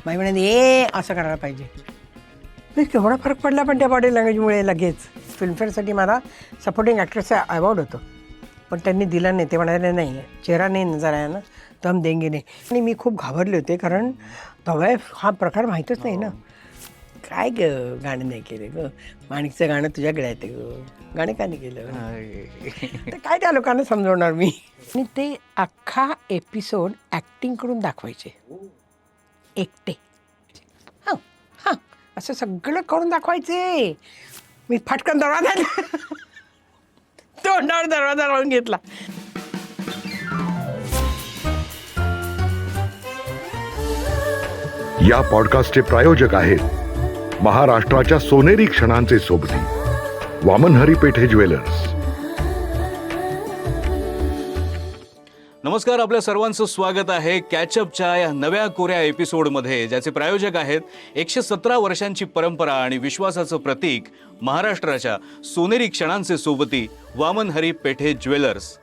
बाई म्हणाली असं करायला पाहिजे. केवढा फरक पडला पण त्या बॉडी लँग्वेजमुळे. लगेच फिल्मफेअरसाठी मला सपोर्टिंग ॲक्ट्रेसचा अवॉर्ड होतो, पण त्यांनी दिला नाही. ते म्हणाले नाही, चेहरा नाही नजर आहे ना तर हम देंगे नाही. आणि मी खूप घाबरले होते, कारण तवायफ हा प्रकार माहीतच नाही ना. काय ग गाणं नाही केलं ग, माणिकचं गाणं तुझ्याकडे आहे ते ग, गाणं का नाही केलं. तर काय त्या लोकांना समजवणार मी. आणि ते अख्खा एपिसोड ॲक्टिंग करून दाखवायचे एकटे. हां हां असं सगळं करून दाखवायचे. मी फटकन दरवाजा तोंडावर दरवाजा लावून घेतला. या पॉडकास्टचे प्रायोजक आहेत महाराष्ट्राच्या सोनेरी क्षणांचे सोबती वामन हरी पेठे ज्वेलर्स. नमस्कार, आपल्या सर्वांचं स्वागत आहे कॅचअपच्या या नव्या कोऱ्या एपिसोडमध्ये, ज्याचे प्रायोजक आहेत 117 वर्षांची परंपरा आणि विश्वासाचं प्रतीक महाराष्ट्राच्या सोनेरी क्षणांचे सोबती वामन हरी पेठे ज्वेलर्स.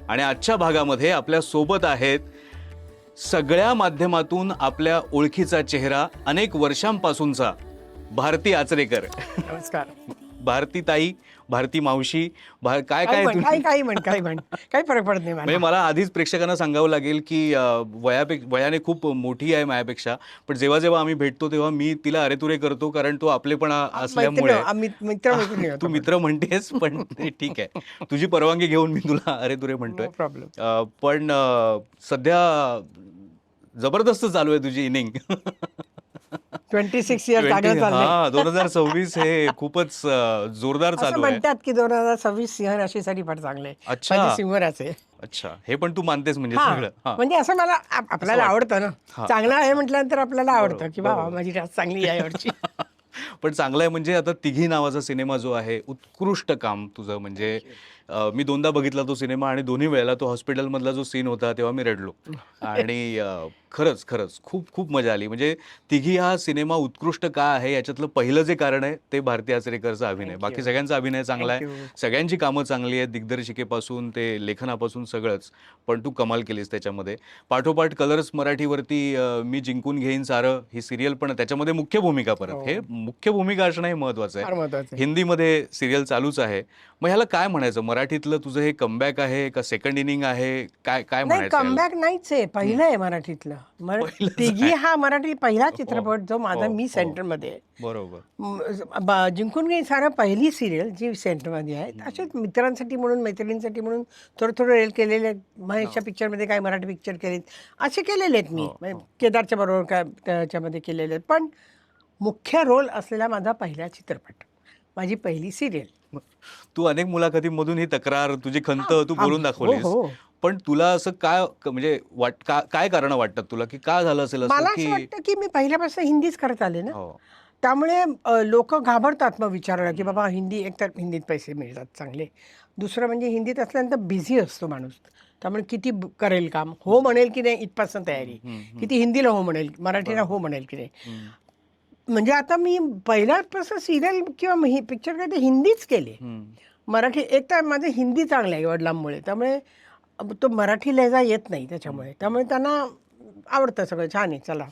आणि आजच्या भागामध्ये आपल्या सोबत आहेत सगळ्या माध्यमातून आपल्या ओळखीचा चेहरा, अनेक वर्षांपासूनचा भारती आचरेकर. नमस्कार. भारती ताई, भारती मावशी, काय काय काही म्हण काही फरक पडत नाही म्हणजे मला आधीच प्रेक्षकांना सांगावं लागेल की वयाने खूप मोठी आहे माझ्यापेक्षा, पण जेव्हा जेव्हा आम्ही भेटतो तेव्हा मी तिला अरेतुरे करतो, कारण तो आपलेपणा असल्यामुळे. तू मित्र म्हणतेस, पण ठीक आहे, तुझी परवानगी घेऊन मी तुला अरेतुरे म्हणतोय. पण सध्या जबरदस्त चालू आहे तुझी इनिंग. 26 इयर्स लागलं. हा, 2026 हे खूपच जोरदार चालू आहे. म्हणतात की 2026 सिंह राशीसाठी फार चांगले. अच्छा, सिंहराचे. अच्छा, हे पण तू मानतेस म्हणजे सगळं. म्हणजे असं मला आपल्याला आवडतं ना, चांगलं आहे म्हटल्यानंतर आपल्याला आवडतं की बाबा माझी रास चांगली आहे यावरची. पण चांगलं आहे म्हणजे आता तिघी नावाचा सिनेमा जो आहे, उत्कृष्ट काम तुझं. म्हणजे मी दोनदा बघितला तो सिनेमा, आणि दोन्ही वेळेला तो हॉस्पिटलमधला जो सीन होता तेव्हा मी रडलो. आणि खरंच खरंच खूप खूप मजा आली. म्हणजे तिघी हा सिनेमा उत्कृष्ट का आहे याच्यातलं पहिलं जे कारण आहे ते भारती आचरेकरचा अभिनय. बाकी सगळ्यांचा अभिनय चांगला आहे, सगळ्यांची कामं चांगली आहेत, दिग्दर्शिकेपासून ते लेखनापासून सगळंच. पण तू कमाल केलीस त्याच्यामध्ये. पाठोपाठ कलर्स मराठीवरती मी जिंकून घेईन सारं ही सिरियल, पण त्याच्यामध्ये मुख्य भूमिका, परत हे मुख्य भूमिका असणं हे महत्वाचं आहे. हिंदीमध्ये सिरियल चालूच आहे. मग ह्याला काय म्हणायचं? मराठीतलं तुझं हे कमबॅक आहे का सेकंड इनिंग आहे? काय काय म्हणायचं? कमबॅक नाहीच आहे, पहिलं आहे मराठीतलं. तिघी हा मराठी पहिला चित्रपट जो माझा मी सेंटरमध्ये आहे. बरोबर. जिंकून घेईन सारं पहिली सिरियल जी सेंटरमध्ये आहे. असेच मित्रांसाठी म्हणून, मैत्रिणींसाठी म्हणून थोडं रेल केलेले आहेत. महेशच्या पिक्चरमध्ये काय मराठी पिक्चर केलेत, असे केलेले आहेत मी. केदारच्या बरोबर काय त्याच्यामध्ये केलेले आहेत. पण मुख्य रोल असलेला माझा पहिला चित्रपट, माझी पहिली सिरियल. तू अनेक मुलाखतींमधून ही तक्रार, तुझी खंत तू बोलून दाखवलीस. पण तुला असं काय म्हणजे काय कारण वाटतात तुला की का झालं असेल? मला असं वाटतं की मी पहिल्यापासून हिंदीच करत आले ना, त्यामुळे लोक घाबरतात मग विचारायला की बाबा हिंदी. एकतर हिंदीत पैसे मिळतात चांगले, दुसरं म्हणजे हिंदीत असल्यानंतर बिझी असतो माणूस, त्यामुळे किती करेल काम, हो म्हणेल की नाही इथपासून तयारी, किती हिंदीला हो म्हणेल, मराठीला हो म्हणेल की नाही. म्हणजे आता मी पहिल्यापासून सिरियल किंवा पिक्चर काय ते हिंदीच केले. मराठी एक तर माझं हिंदी चांगलं आहे वडिलांमुळे, त्यामुळे तो मराठी लहजा येत नाही त्याच्यामुळे, त्यामुळे त्यांना आवडतं सगळं, छान आहे चला.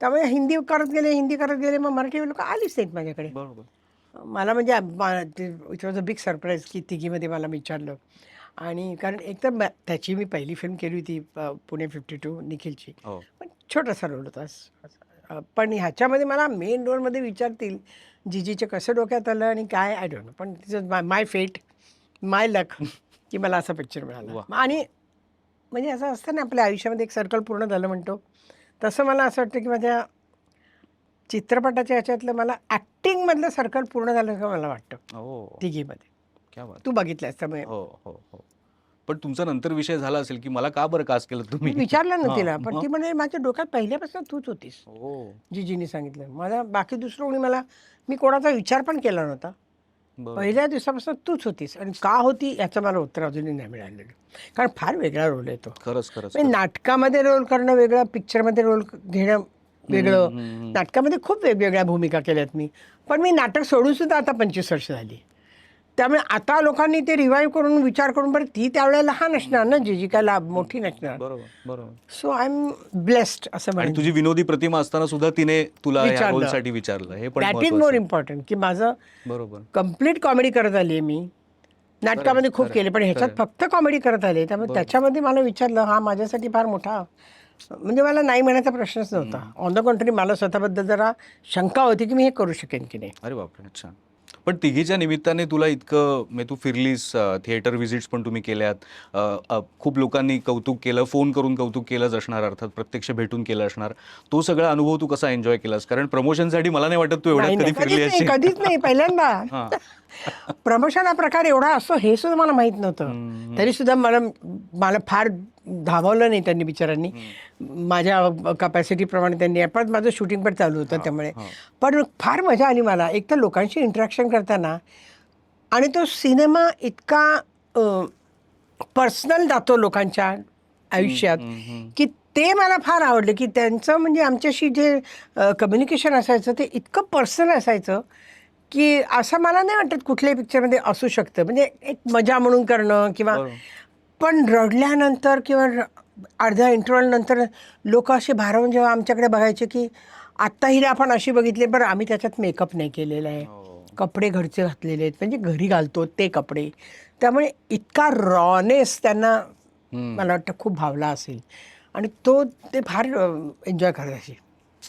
त्यामुळे हिंदी करत गेले, मग मराठी लोक आलीच नाहीत माझ्याकडे. मला म्हणजे it was a big surprise की तिघीमध्ये मला विचारलं. आणि कारण एकतर त्याची मी पहिली फिल्म केली होती पुणे 52 निखिलची, पण छोटासा रोल होता. पण ह्याच्यामध्ये मला मेन रोलमध्ये विचारतील जीजीचे कसं डोक्यात आलं आणि काय, आय डोंट नो. पण तिचं माय फेट, माय लक की मला असा पिक्चर मिळाला. आणि म्हणजे असं असतं ना आपल्या आयुष्यामध्ये एक सर्कल पूर्ण झालं म्हणतो, तसं मला असं वाटतं की माझ्या चित्रपटाच्या ह्याच्यातलं मला ॲक्टिंगमधलं सर्कल पूर्ण झालं असं मला वाटतं तिघीमध्ये. तू बघितलंस त्यामुळे. पण तुमचा नंतर विषय झाला असेल की मला का बरं कास्ट केलं तुम्ही? विचारलं ना तिला, पण ती म्हणजे माझ्या डोक्यात पहिल्यापासून तूच होतीस. जीजीने सांगितलं मला, बाकी दुसरं कोणी मी कोणाचा विचार पण केला नव्हता. पहिल्या दिवसापासून तूच होतीस. आणि का होती याचं मला उत्तर अजूनही नाही मिळालेलं, कारण फार वेगळा रोल आहे तो. खरंच नाटकामध्ये रोल करणं वेगळं, पिक्चरमध्ये रोल घेणं वेगळं. नाटकामध्ये खूप वेगवेगळ्या भूमिका केल्यात मी, पण मी नाटक सोडून सुद्धा आता 25 वर्ष झाली. त्यामुळे आता लोकांनी ते रिवाईव्ह करून विचार करून बरं ती त्यावेळेला लहान असणार ना, जी काय मोठी नसणार. बरोबर. सो आय एम ब्लेस्ड असं आणि म्हणेन. तुझी विनोदी प्रतिमा असताना सुद्धा तिने तुला या विचारलं. रोलसाठी विचारलं, हे पण दॅट इज महत्त्वाचं मोर आहे. इम्पॉर्टंट की माझं बरोबर. कम्प्लीट कॉमेडी करत आली आहे मी. नाटकामध्ये खूप खरंय, केले पण ह्याच्यात फक्त कॉमेडी करत आले. त्यामुळे त्याच्यामध्ये मला विचारलं, हा माझ्यासाठी फार मोठा, म्हणजे मला नाही म्हणायचा प्रश्नच नव्हता. ऑन द कॉन्ट्री मला स्वतःबद्दल जरा शंका होती की मी हे करू शकेन की नाही. अरे बापरे, अच्छा. पण तिघीच्या निमित्ताने तुला इतकं म्हणजे तू फिरलीस, थिएटर व्हिजिट्स पण तुम्ही केल्यात, खूप लोकांनी कौतुक केलं, फोन करून कौतुक केलंच असणार, अर्थात प्रत्यक्ष भेटून केलं असणार. तो सगळा अनुभव तू कसा एन्जॉय केलास? कारण प्रमोशनसाठी मला नाही वाटत तू एवढ्यात नाही, कधी फिरली असेल. कधीच नाही, पहिल्यांदा. प्रमोशन हा प्रकार एवढा असतो हे सुद्धा मला माहित नव्हतं. तरी सुद्धा मला फार धाववलं नाही त्यांनी बिचारांनी. माझ्या कपॅसिटीप्रमाणे त्यांनी, पण माझं शूटिंग पण चालू होतं त्यामुळे. पण फार मजा आली मला, एक तर लोकांशी इंटरॅक्शन करताना. आणि तो सिनेमा इतका पर्सनल जातो लोकांच्या आयुष्यात की ते मला फार आवडलं की त्यांचं म्हणजे आमच्याशी जे कम्युनिकेशन असायचं ते इतकं पर्सनल असायचं की असं मला नाही वाटत कुठल्याही पिक्चरमध्ये असू शकतं. म्हणजे एक मजा म्हणून करणं किंवा, पण रडल्यानंतर किंवा अर्ध्या इंटरव्हल नंतर लोक असे भारावून जेव्हा आमच्याकडे बघायचे की आत्ता हिला आपण अशी बघितली, बरं आम्ही त्याच्यात मेकअप नाही केलेला आहे, कपडे घरचे घातलेले आहेत, म्हणजे घरी घालतो ते कपडे. त्यामुळे इतका रॉनेस त्यांना मला वाटतं खूप भावला असेल. आणि ते फार एन्जॉय करायचे,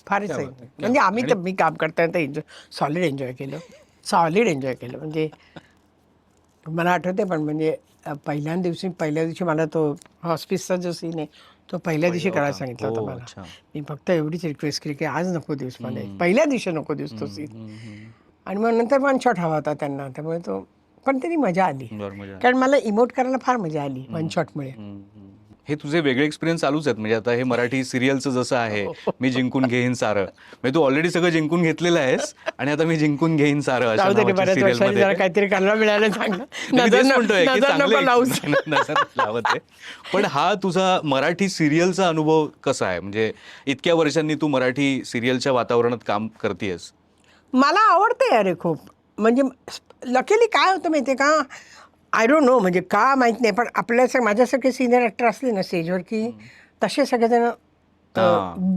फारच. म्हणजे आम्ही तर, मी काम करताना तर सॉलिड एन्जॉय केलं. म्हणजे मला आठवते पण, म्हणजे पहिल्या दिवशी मला तो हॉस्पिसचा जो सीन आहे तो पहिल्या दिवशी करायला सांगितला होता मला. मी फक्त एवढीच रिक्वेस्ट केली की आज नको दिवस, मला पहिल्या दिवशी नको दिवस तो सीन. आणि मग नंतर वन शॉट हवा होता त्यांना, त्यामुळे तो, पण तरी मजा आली. कारण मला इमोट करायला फार मजा आली वन शॉटमुळे. हे तुझे वेगळे एक्सपिरियन्स चालूच आहेत. म्हणजे आता हे मराठी सिरियलचं जसं आहे, मी जिंकून घेईन सारं, म्हणजे तू ऑलरेडी सगळं जिंकून घेतलेलं आहेस आणि आता मी जिंकून घेईन सारं अशा नावाच्या सिरियलमध्ये काहीतरी करायला मिळालं चांगलं. नजर लावत आहे. पण हा तुझा मराठी सिरियलचा अनुभव कसा आहे? म्हणजे इतक्या वर्षांनी तू मराठी सिरियलच्या वातावरणात काम करतेस. मला आवडते अरे खूप. म्हणजे लकीली काय होतं माहिती आहे का, आय डोंट नो म्हणजे का माहीत नाही, पण माझ्यासारखे सिनियर ॲक्टर असले ना स्टेजवर की तसे सगळेजण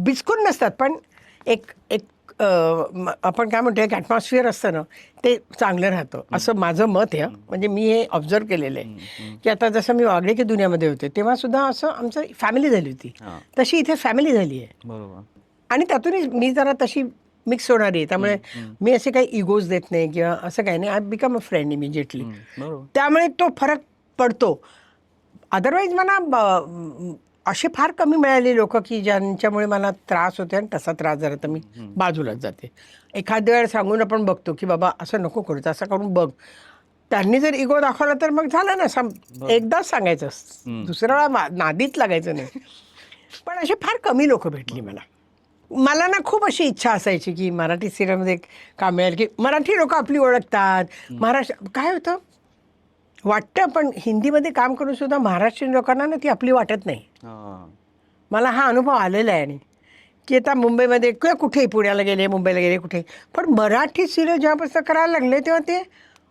बिचकून नसतात, पण एक आपण काय म्हणतो, एक ॲटमॉस्फिअर असतं ना, ते चांगलं राहतं असं माझं मत आहे. म्हणजे मी हे ऑब्झर्व केलेलं आहे की आता जसं मी वागले की दुनियामध्ये होते तेव्हा सुद्धा असं आमचं फॅमिली झाली होती, तशी इथे फॅमिली झाली आहे. बरोबर. आणि त्यातूनच मी जरा तशी मिक्स होणारी आहे. त्यामुळे मी असे काही इगोज देत नाही किंवा असं काही नाही. I become a friend immediately. त्यामुळे तो फरक पडतो. अदरवाईज मला असे फार कमी मिळाले लोक की ज्यांच्यामुळे मला त्रास होते, आणि तसा त्रास जरा तर मी बाजूलाच जाते. एखाद्या वेळ सांगून आपण बघतो की बाबा असं नको करू, असं करून बघ. त्यांनी जर इगो दाखवला तर मग झालं ना, एकदाच सांगायचं, दुसऱ्या वेळा नादीत लागायचं नाही. पण असे फार कमी लोक भेटली मला ना खूप अशी इच्छा असायची की मराठी सिरियलमध्ये काम मिळेल, की मराठी लोक आपली ओळखतात. महाराष्ट्र काय होतं वाटतं, पण हिंदीमध्ये काम करून सुद्धा महाराष्ट्रीयन लोकांना ना ती आपली वाटत नाही. मला हा अनुभव आलेला आहे. आणि की आता मुंबईमध्ये किंवा कुठेही, पुण्याला गेले, मुंबईला गेले, कुठे, पण मराठी सिरियल जेव्हापासून करायला लागले तेव्हा ते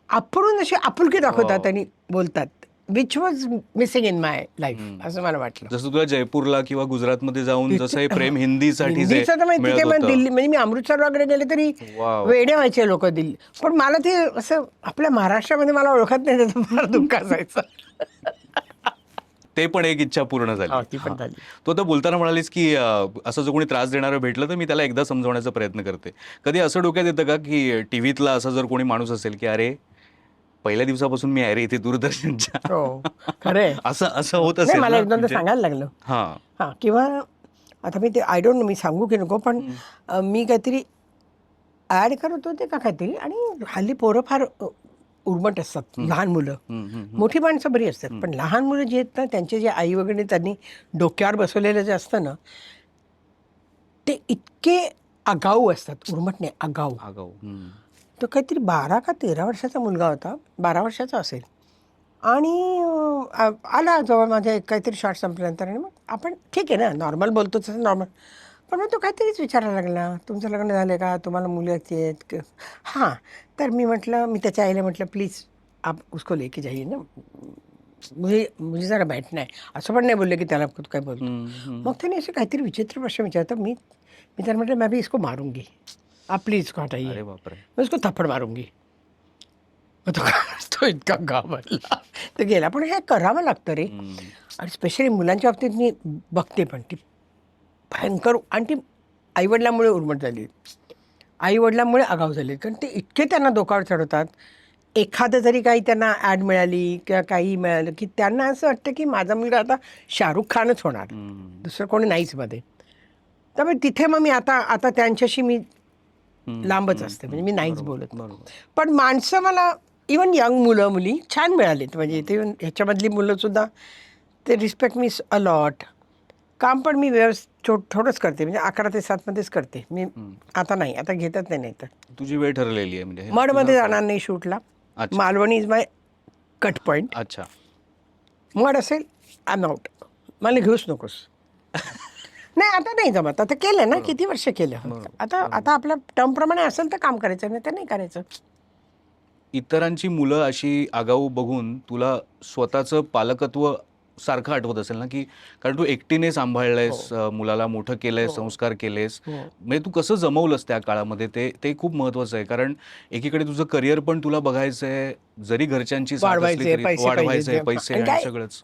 आपण अशी आपुलकी दाखवतात आणि बोलतात, which was missing in my life असं मला वाटलं. जसं तुला जयपूरला किंवा गुजरातमध्ये जाऊन जसं हे प्रेम हिंदीसाठी दिल्ली, म्हणजे मी अमृतसर वगैरे गेले तरी वेडे व्हायचे लोक दिल्ली. पण मला ते असं आपल्या महाराष्ट्रामध्ये मला ओळखत नाही, त्याचं फार दुःख असायचं. ते पण एक इच्छा पूर्ण झाली. तो आता बोलताना म्हणालीस की असं जो कोणी त्रास देणारं भेटलं तर मी त्याला एकदा समजवण्याचा प्रयत्न करते. कधी असं डोक्यात येतं का की टीव्हीतला असा जर कोणी माणूस असेल की अरे पहिल्या दिवसापासून मी आहे रे इथे दूरदर्शनच्या, खरंय असं होत असेल? मला एकदम सांगायला लागलं. हां, किंवा आता मी ते आय डोंट नो मी सांगू की नको, पण मी काहीतरी ॲड करत होते का काहीतरी, आणि हल्ली पोरं फार उर्मट असतात, लहान मुलं. मोठी माणसं बरी असतात, पण लहान मुलं जी आहेत ना, त्यांचे जे आई वगैरे त्यांनी डोक्यावर बसवलेलं जे असतं ना, ते इतके आगाऊ असतात. उर्मट नाही, आगाऊ. तो काहीतरी 12 का 13 वर्षाचा मुलगा होता, 12 वर्षाचा असेल. आणि आला जवळ माझ्या काहीतरी शॉर्ट संपल्यानंतर, आणि मग आपण ठीक आहे ना, नॉर्मल बोलतो तसं नॉर्मल. पण मग तो काहीतरीच विचारायला लागला, तुमचं लग्न झालं का, तुम्हाला मुली आहेत? हां. तर मी त्याच्या आईला म्हटलं, प्लीज आप उसको लेके जाइए ना, मुझे मुझे जरा बैठना है, असं पण नाही बोलले की त्याला काय बोलतो. मग त्याने असे काहीतरी विचित्र प्रश्न विचारतो. मी मी त्याला म्हटलं, मैं भी इसको मारूंगी, आप प्लीज इसको हटाइए, अरे बापरे. मैं उसको थप्पड मारूंगी. मग तो इतका घाबरला, तो गेला. पण हे करावं लागतं रे. आणि स्पेशली मुलांच्या बाबतीत मी बघते पण ती भयंकर, आणि ती आईवडिलांमुळे उर्मट झाली, आईवडिलांमुळे आगाऊ झाली. कारण ते इतके त्यांना डोकावर चढवतात. एखादं जरी काही त्यांना ॲड मिळाली किंवा काही मिळालं की त्यांना असं वाटतं की माझा मुलगा आता शाहरुख खानच होणार, दुसरं कोणी नाहीच मध्ये. त्यामुळे तिथे मग मी आता आता त्यांच्याशी मी लांबच असते, म्हणजे मी नाहीच बोलत. पण माणसं मला इवन यंग मुलं मुली छान मिळालीत. म्हणजे ते ह्याच्यामधली मुलंसुद्धा ते रिस्पेक्ट मी अलॉट. काम पण मी थोडंच करते, म्हणजे 11 ते 7 मध्येच करते मी. आता नाही, आता घेतच नाही. तर तुझी वेळ ठरलेली आहे म्हणजे मडमध्ये जाणार नाही शूटला. Malvani is my cut point. अच्छा. मड असेल आय एम आउट, मला घेऊच नकोस. नाही आता नाही जमत, आता केलं ना, किती वर्ष केलं. आता आता आपल्या टर्मप्रमाणे असेल तर काम करायचं, नाही तर नाही करायचं. इतरांची मुलं अशी आगाऊ बघून तुला स्वतःचं पालकत्व सारखं आठवत असेल ना, की कारण तू एकटीने सांभाळलंयस, मुलाला मोठं केलंयस, संस्कार केलेस, म्हणजे तू कसं जमवलंस त्या काळामध्ये, ते ते खूप महत्वाचं आहे. कारण एकीकडे तुझं करिअर पण तुला बघायचं आहे, जरी घरच्यांची साथ असली तरी वाढवायचंय, पैसे आणि सगळंच.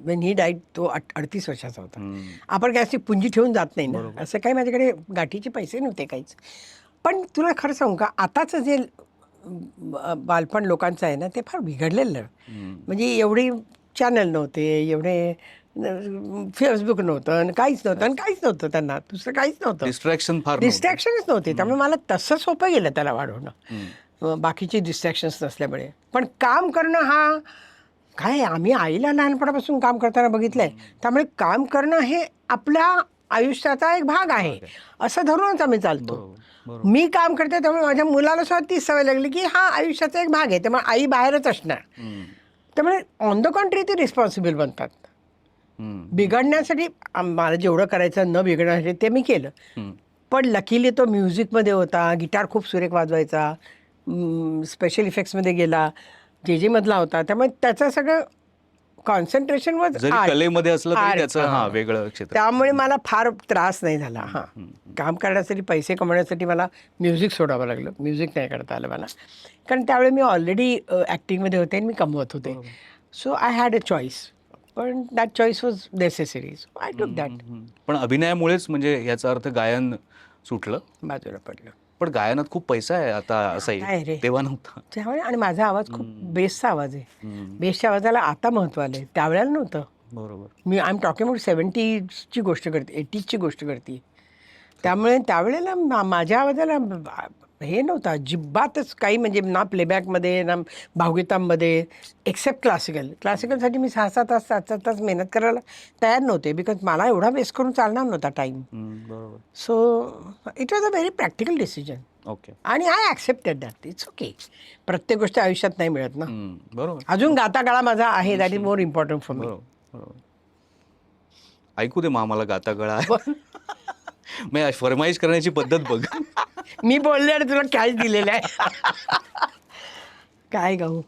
वेन ही डाईट तो 38 वर्षाचा होता. आपण काय अशी पुंजी ठेवून जात नाही ना, असं काही माझ्याकडे गाठीचे पैसे नव्हते काहीच. पण तुला खरं सांगू का, आताचं जे बालपण लोकांचं आहे ना, ते फार बिघडलेलं. म्हणजे एवढी चॅनल नव्हते, एवढे फेसबुक नव्हतं, आणि काहीच नव्हतं त्यांना, दुसरं काहीच नव्हतं. डिस्ट्रॅक्शनच नव्हते. त्यामुळे मला तसं सोपं गेलं त्याला वाढवणं, बाकीची डिस्ट्रॅक्शन्स नसल्यामुळे. पण काम करणं हा काय, आम्ही आईला लहानपणापासून काम करताना बघितलंय. त्यामुळे काम करणं हे आपल्या आयुष्याचा एक भाग आहे असं धरूनच आम्ही चालतो. मी काम करते, त्यामुळे माझ्या मुलाला सुद्धा तीच सवय लागली की हा आयुष्याचा एक भाग आहे, त्यामुळे आई बाहेरच असणार. त्यामुळे ऑन द कंट्री ते रिस्पॉन्सिबल बनतात. बिघडण्यासाठी मला जेवढं करायचं न बिघडण्यासाठी ते मी केलं. पण लकीली तो म्युझिकमध्ये होता, गिटार खूप सुरेख वाजवायचा, स्पेशल इफेक्ट्समध्ये गेला, जे मधला होता. त्यामुळे त्याचं सगळं कॉन्सन्ट्रेशन वर कलेमध्ये असलं तरी त्याचं वेगळं क्षेत्र. त्यामुळे मला फार त्रास नाही झाला. काम करण्यासाठी, पैसे कमवण्यासाठी मला म्युझिक सोडावं लागलं, म्युझिक नाही करता आलं मला. कारण त्यावेळी मी ऑलरेडी ॲक्टिंगमध्ये होते आणि मी कमवत होते. So I had a choice, पण that choice was necessary, so I took that. पण अभिनयामुळेच म्हणजे याचा अर्थ गायन सुटलं, बाजूला पडलं. पण गायनात खूप पैसा आहे आता, असंही तेव्हा नव्हता त्यावेळी. आणि माझा आवाज खूप बेसचा आवाज आहे, बेसच्या आवाजाला आता महत्त्व आलं आहे, त्यावेळेला नव्हतं. बरोबर. मी आय एम टॉकिंग अबाउट 70ची गोष्ट करते, 80ची गोष्ट करते. त्यामुळे त्यावेळेला माझ्या आवाजाला हे नव्हतं अजिबातच काही, म्हणजे ना प्लेबॅकमध्ये ना भावगीतांमध्ये, एक्सेप्ट क्लासिकलसाठी मी 6-6 तास 7-7 तास मेहनत करायला तयार नव्हते, बिकॉज मला एवढा वेस्ट करून चालणार नव्हता time. So it was a very practical decision. Okay. आणि I accepted that. It's okay. प्रत्येक गोष्ट आयुष्यात नाही मिळत ना. बरोबर. अजून गाता गळा माझा आहे, that is more important for me. ऐकू दे आम्हाला गाता गळा. मी फरमाईश करण्याची पद्धत बघ. मी बोलले आणि तुला कॅश दिलेलं आहे. काय गाऊ.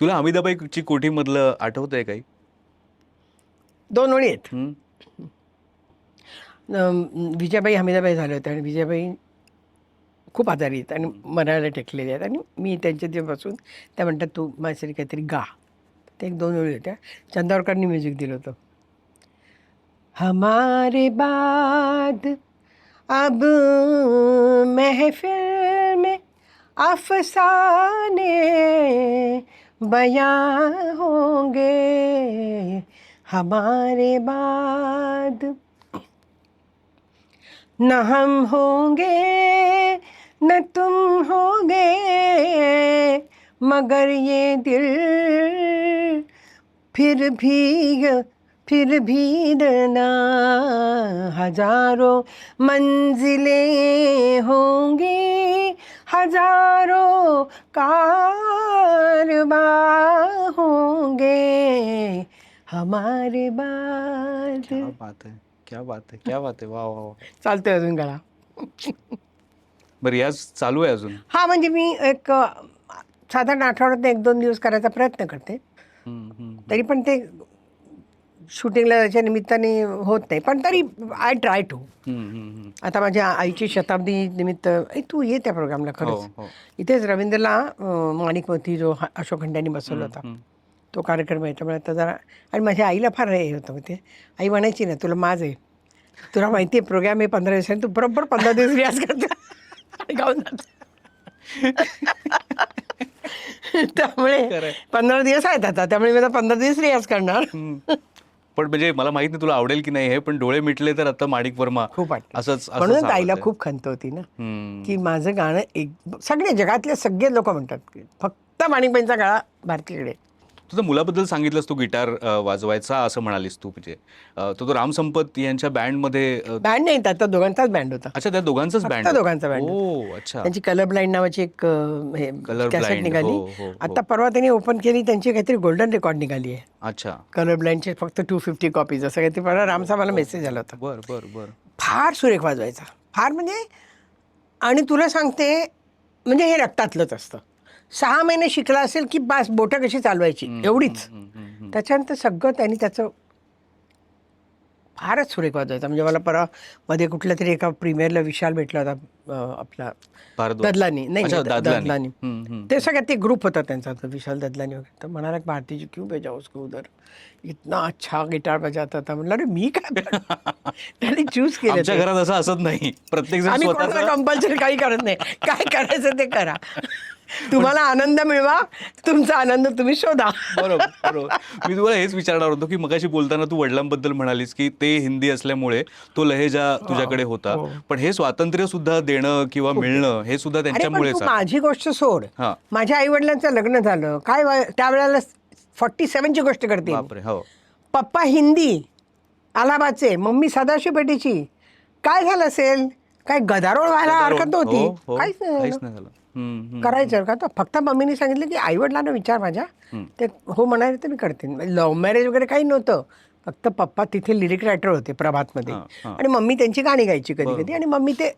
तुला हमीदाबाईची कोठीमधलं आठवतंय काही? 2 ओळी आहेत. विजयाबाई हमीदाबाई झाले होते, आणि विजयाबाई खूप आजारी आहेत आणि मरायला टेकलेले आहेत, आणि मी त्यांच्या ते बसून त्या म्हणतात तू माझ्यासाठी काहीतरी गा. ते 1-2 ओळी होत्या. चंदावरकरनी म्युझिक दिलं होतं. हमारे बाद अब महफिल में अफसाने बयां होंगे, हमारे बाद न हम होंगे न तुम होंगे, मगर ये दिल फिर भी डरना, हजारों मंजिलें होंगी, हजारों कारवां होंगे, हमारे बाद. क्या बात है. वा. चालतोय अजून गळा. बरं, याच चालू आहे अजून? हा, म्हणजे मी एक साधारण आठवड्यात 1-2 दिवस करायचा प्रयत्न करते. तरी पण ते शूटिंगला जायच्या निमित्ताने होत नाही, पण तरी आय ट्राय टू. आता माझ्या आईची शताब्दी निमित्त तू ये त्या प्रोग्रामला खरंच. इथेच रवींद्रला माणिकमती जो अशोक खंड्यांनी बसवला होता तो कार्यक्रम आहे. त्यामुळे आता जरा, आणि माझ्या आईला फार हे होतं ते, आई म्हणायची ना तुला माझ आहे, तुला माहिती आहे प्रोग्राम आहे 15 दिवसांनी, तू बरोबर 15 दिवस रियाज करते आणि गाऊन जाते. त्यामुळे 15 दिवस आहेत आता, त्यामुळे मी आता 15 दिवस रियाज करणार. पण म्हणजे मला माहित नाही तुला आवडेल की नाही हे, पण डोळे मिटले तर आता माणिक वर्मा खूप वाटतं. असंच म्हणून आईला खूप खंत होती ना की माझं गाणं सगळे जगातले सगळे लोक म्हणतात की फक्त माणिकबाईंचा गळा भारतीकडे. तुझं मुलाबद्दल सांगितलंस, तू गिटार वाजवायचा असं म्हणालीस तू, म्हणजे तो राम संपत यांच्या बँडमध्ये. बँड नाही, आता दोघांचाच बँड होता. अच्छा, त्या दोघांचाच बँड, दोघांचा बँड. ओ अच्छा. त्यांची कलर ब्लाइंड नावाची एक कॅसेट निघाली. आता परवा त्यांनी ओपन केली, त्यांची काहीतरी गोल्डन रेकॉर्ड निघाली आहे. अच्छा. कलर ब्लाइंडचे फक्त 250 कॉपीज असं काहीतरी. परवा रामचा मला मेसेज आला होता. बर बर बर. फार सुरेख वाजवायचा, फार म्हणजे. आणि तुला सांगते म्हणजे हे रक्तातलंच असतं. 6 महिने शिकला असेल की बस बोटं कशी चालवायची एवढीच. त्याच्यानंतर सगळं त्यांनी त्याचं फारच सुरेख वाजवायचा. म्हणजे मला परवा मध्ये कुठल्या तरी एका प्रीमियरला विशाल भेटला होता, आपला ददलानी, नाही ददलानी, ते सगळ्यात ते ग्रुप होता त्यांचा, विशाल ददलानी वगैरे. तर म्हणाला भारती जी क्यों भेजा उसको उधर, इतना अच्छा गिटार बजाता था. म्हणलं अरे मी काय, त्यांनी चूज केलं. आमच्या घरात असं असत नाही, प्रत्येक जण स्वतःचं कंपल्सरी काही करत नाही, काय करायचं ते करा, तुम्हाला आनंद मिळवा, तुमचा आनंद तुम्ही शोधा. बरोबर बरोबर. मी तुम्हाला हेच विचारणार होतो की मगाशी बोलताना तू वडिलांबद्दल म्हणालीस की ते हिंदी असल्यामुळे तो लहेजा तुझ्याकडे होता, पण हे स्वातंत्र्य सुद्धा देणं किंवा मिळणं हे सुद्धा त्यांच्यामुळेच. माझी गोष्ट सोड, माझ्या आई वडिलांचं लग्न झालं काय त्यावेळेला 47ची गोष्ट करते. पप्पा हिंदी अलाहाबादचे, मम्मी सदाशिव पेठेची. काय झालं असेल, काय गदारोळ व्हायला हरकत नव्हती, काहीच नाही झालं. करायचं का, तर फक्त मम्मीने सांगितलं की आई वडिलांना विचार माझ्या, ते हो म्हणाले तर मी करते. लव्ह मॅरेज वगैरे काही नव्हतं, फक्त पप्पा तिथे लिरिक रायटर होते प्रभातमध्ये, आणि मम्मी त्यांची गाणी गायची कधी कधी, आणि मम्मी ते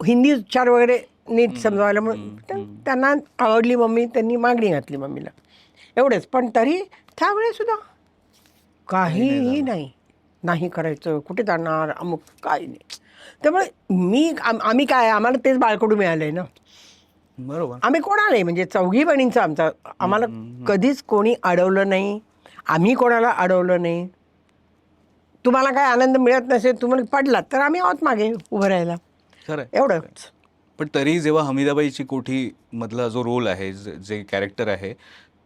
हिंदी उच्चार वगैरे नीट समजावायला म्हणून त्यांना आवडली मम्मी, त्यांनी मागणी घातली मम्मीला, एवढंच. पण तरी त्यावेळेस सुद्धा काहीही नाही करायचं, कुठे जाणार अमुक काही नाही. त्यामुळे आम्ही काय, आम्हाला तेच बाळकडू मिळालंय ना. बरोबर. आम्ही कोणा नाही, म्हणजे 4 बहिणींचं आमचा, आम्हाला कधीच कोणी अडवलं नाही, आम्ही कोणाला अडवलं नाही. तुम्हाला काय आनंद मिळत नसेल, तुम्हाला पडलात तर आम्ही आहोत मागे उभं राहायला, खरं एवढंच. पण तरी जेव्हा हमीदाबाईची कोठी मधला जो रोल आहे, जे कॅरेक्टर आहे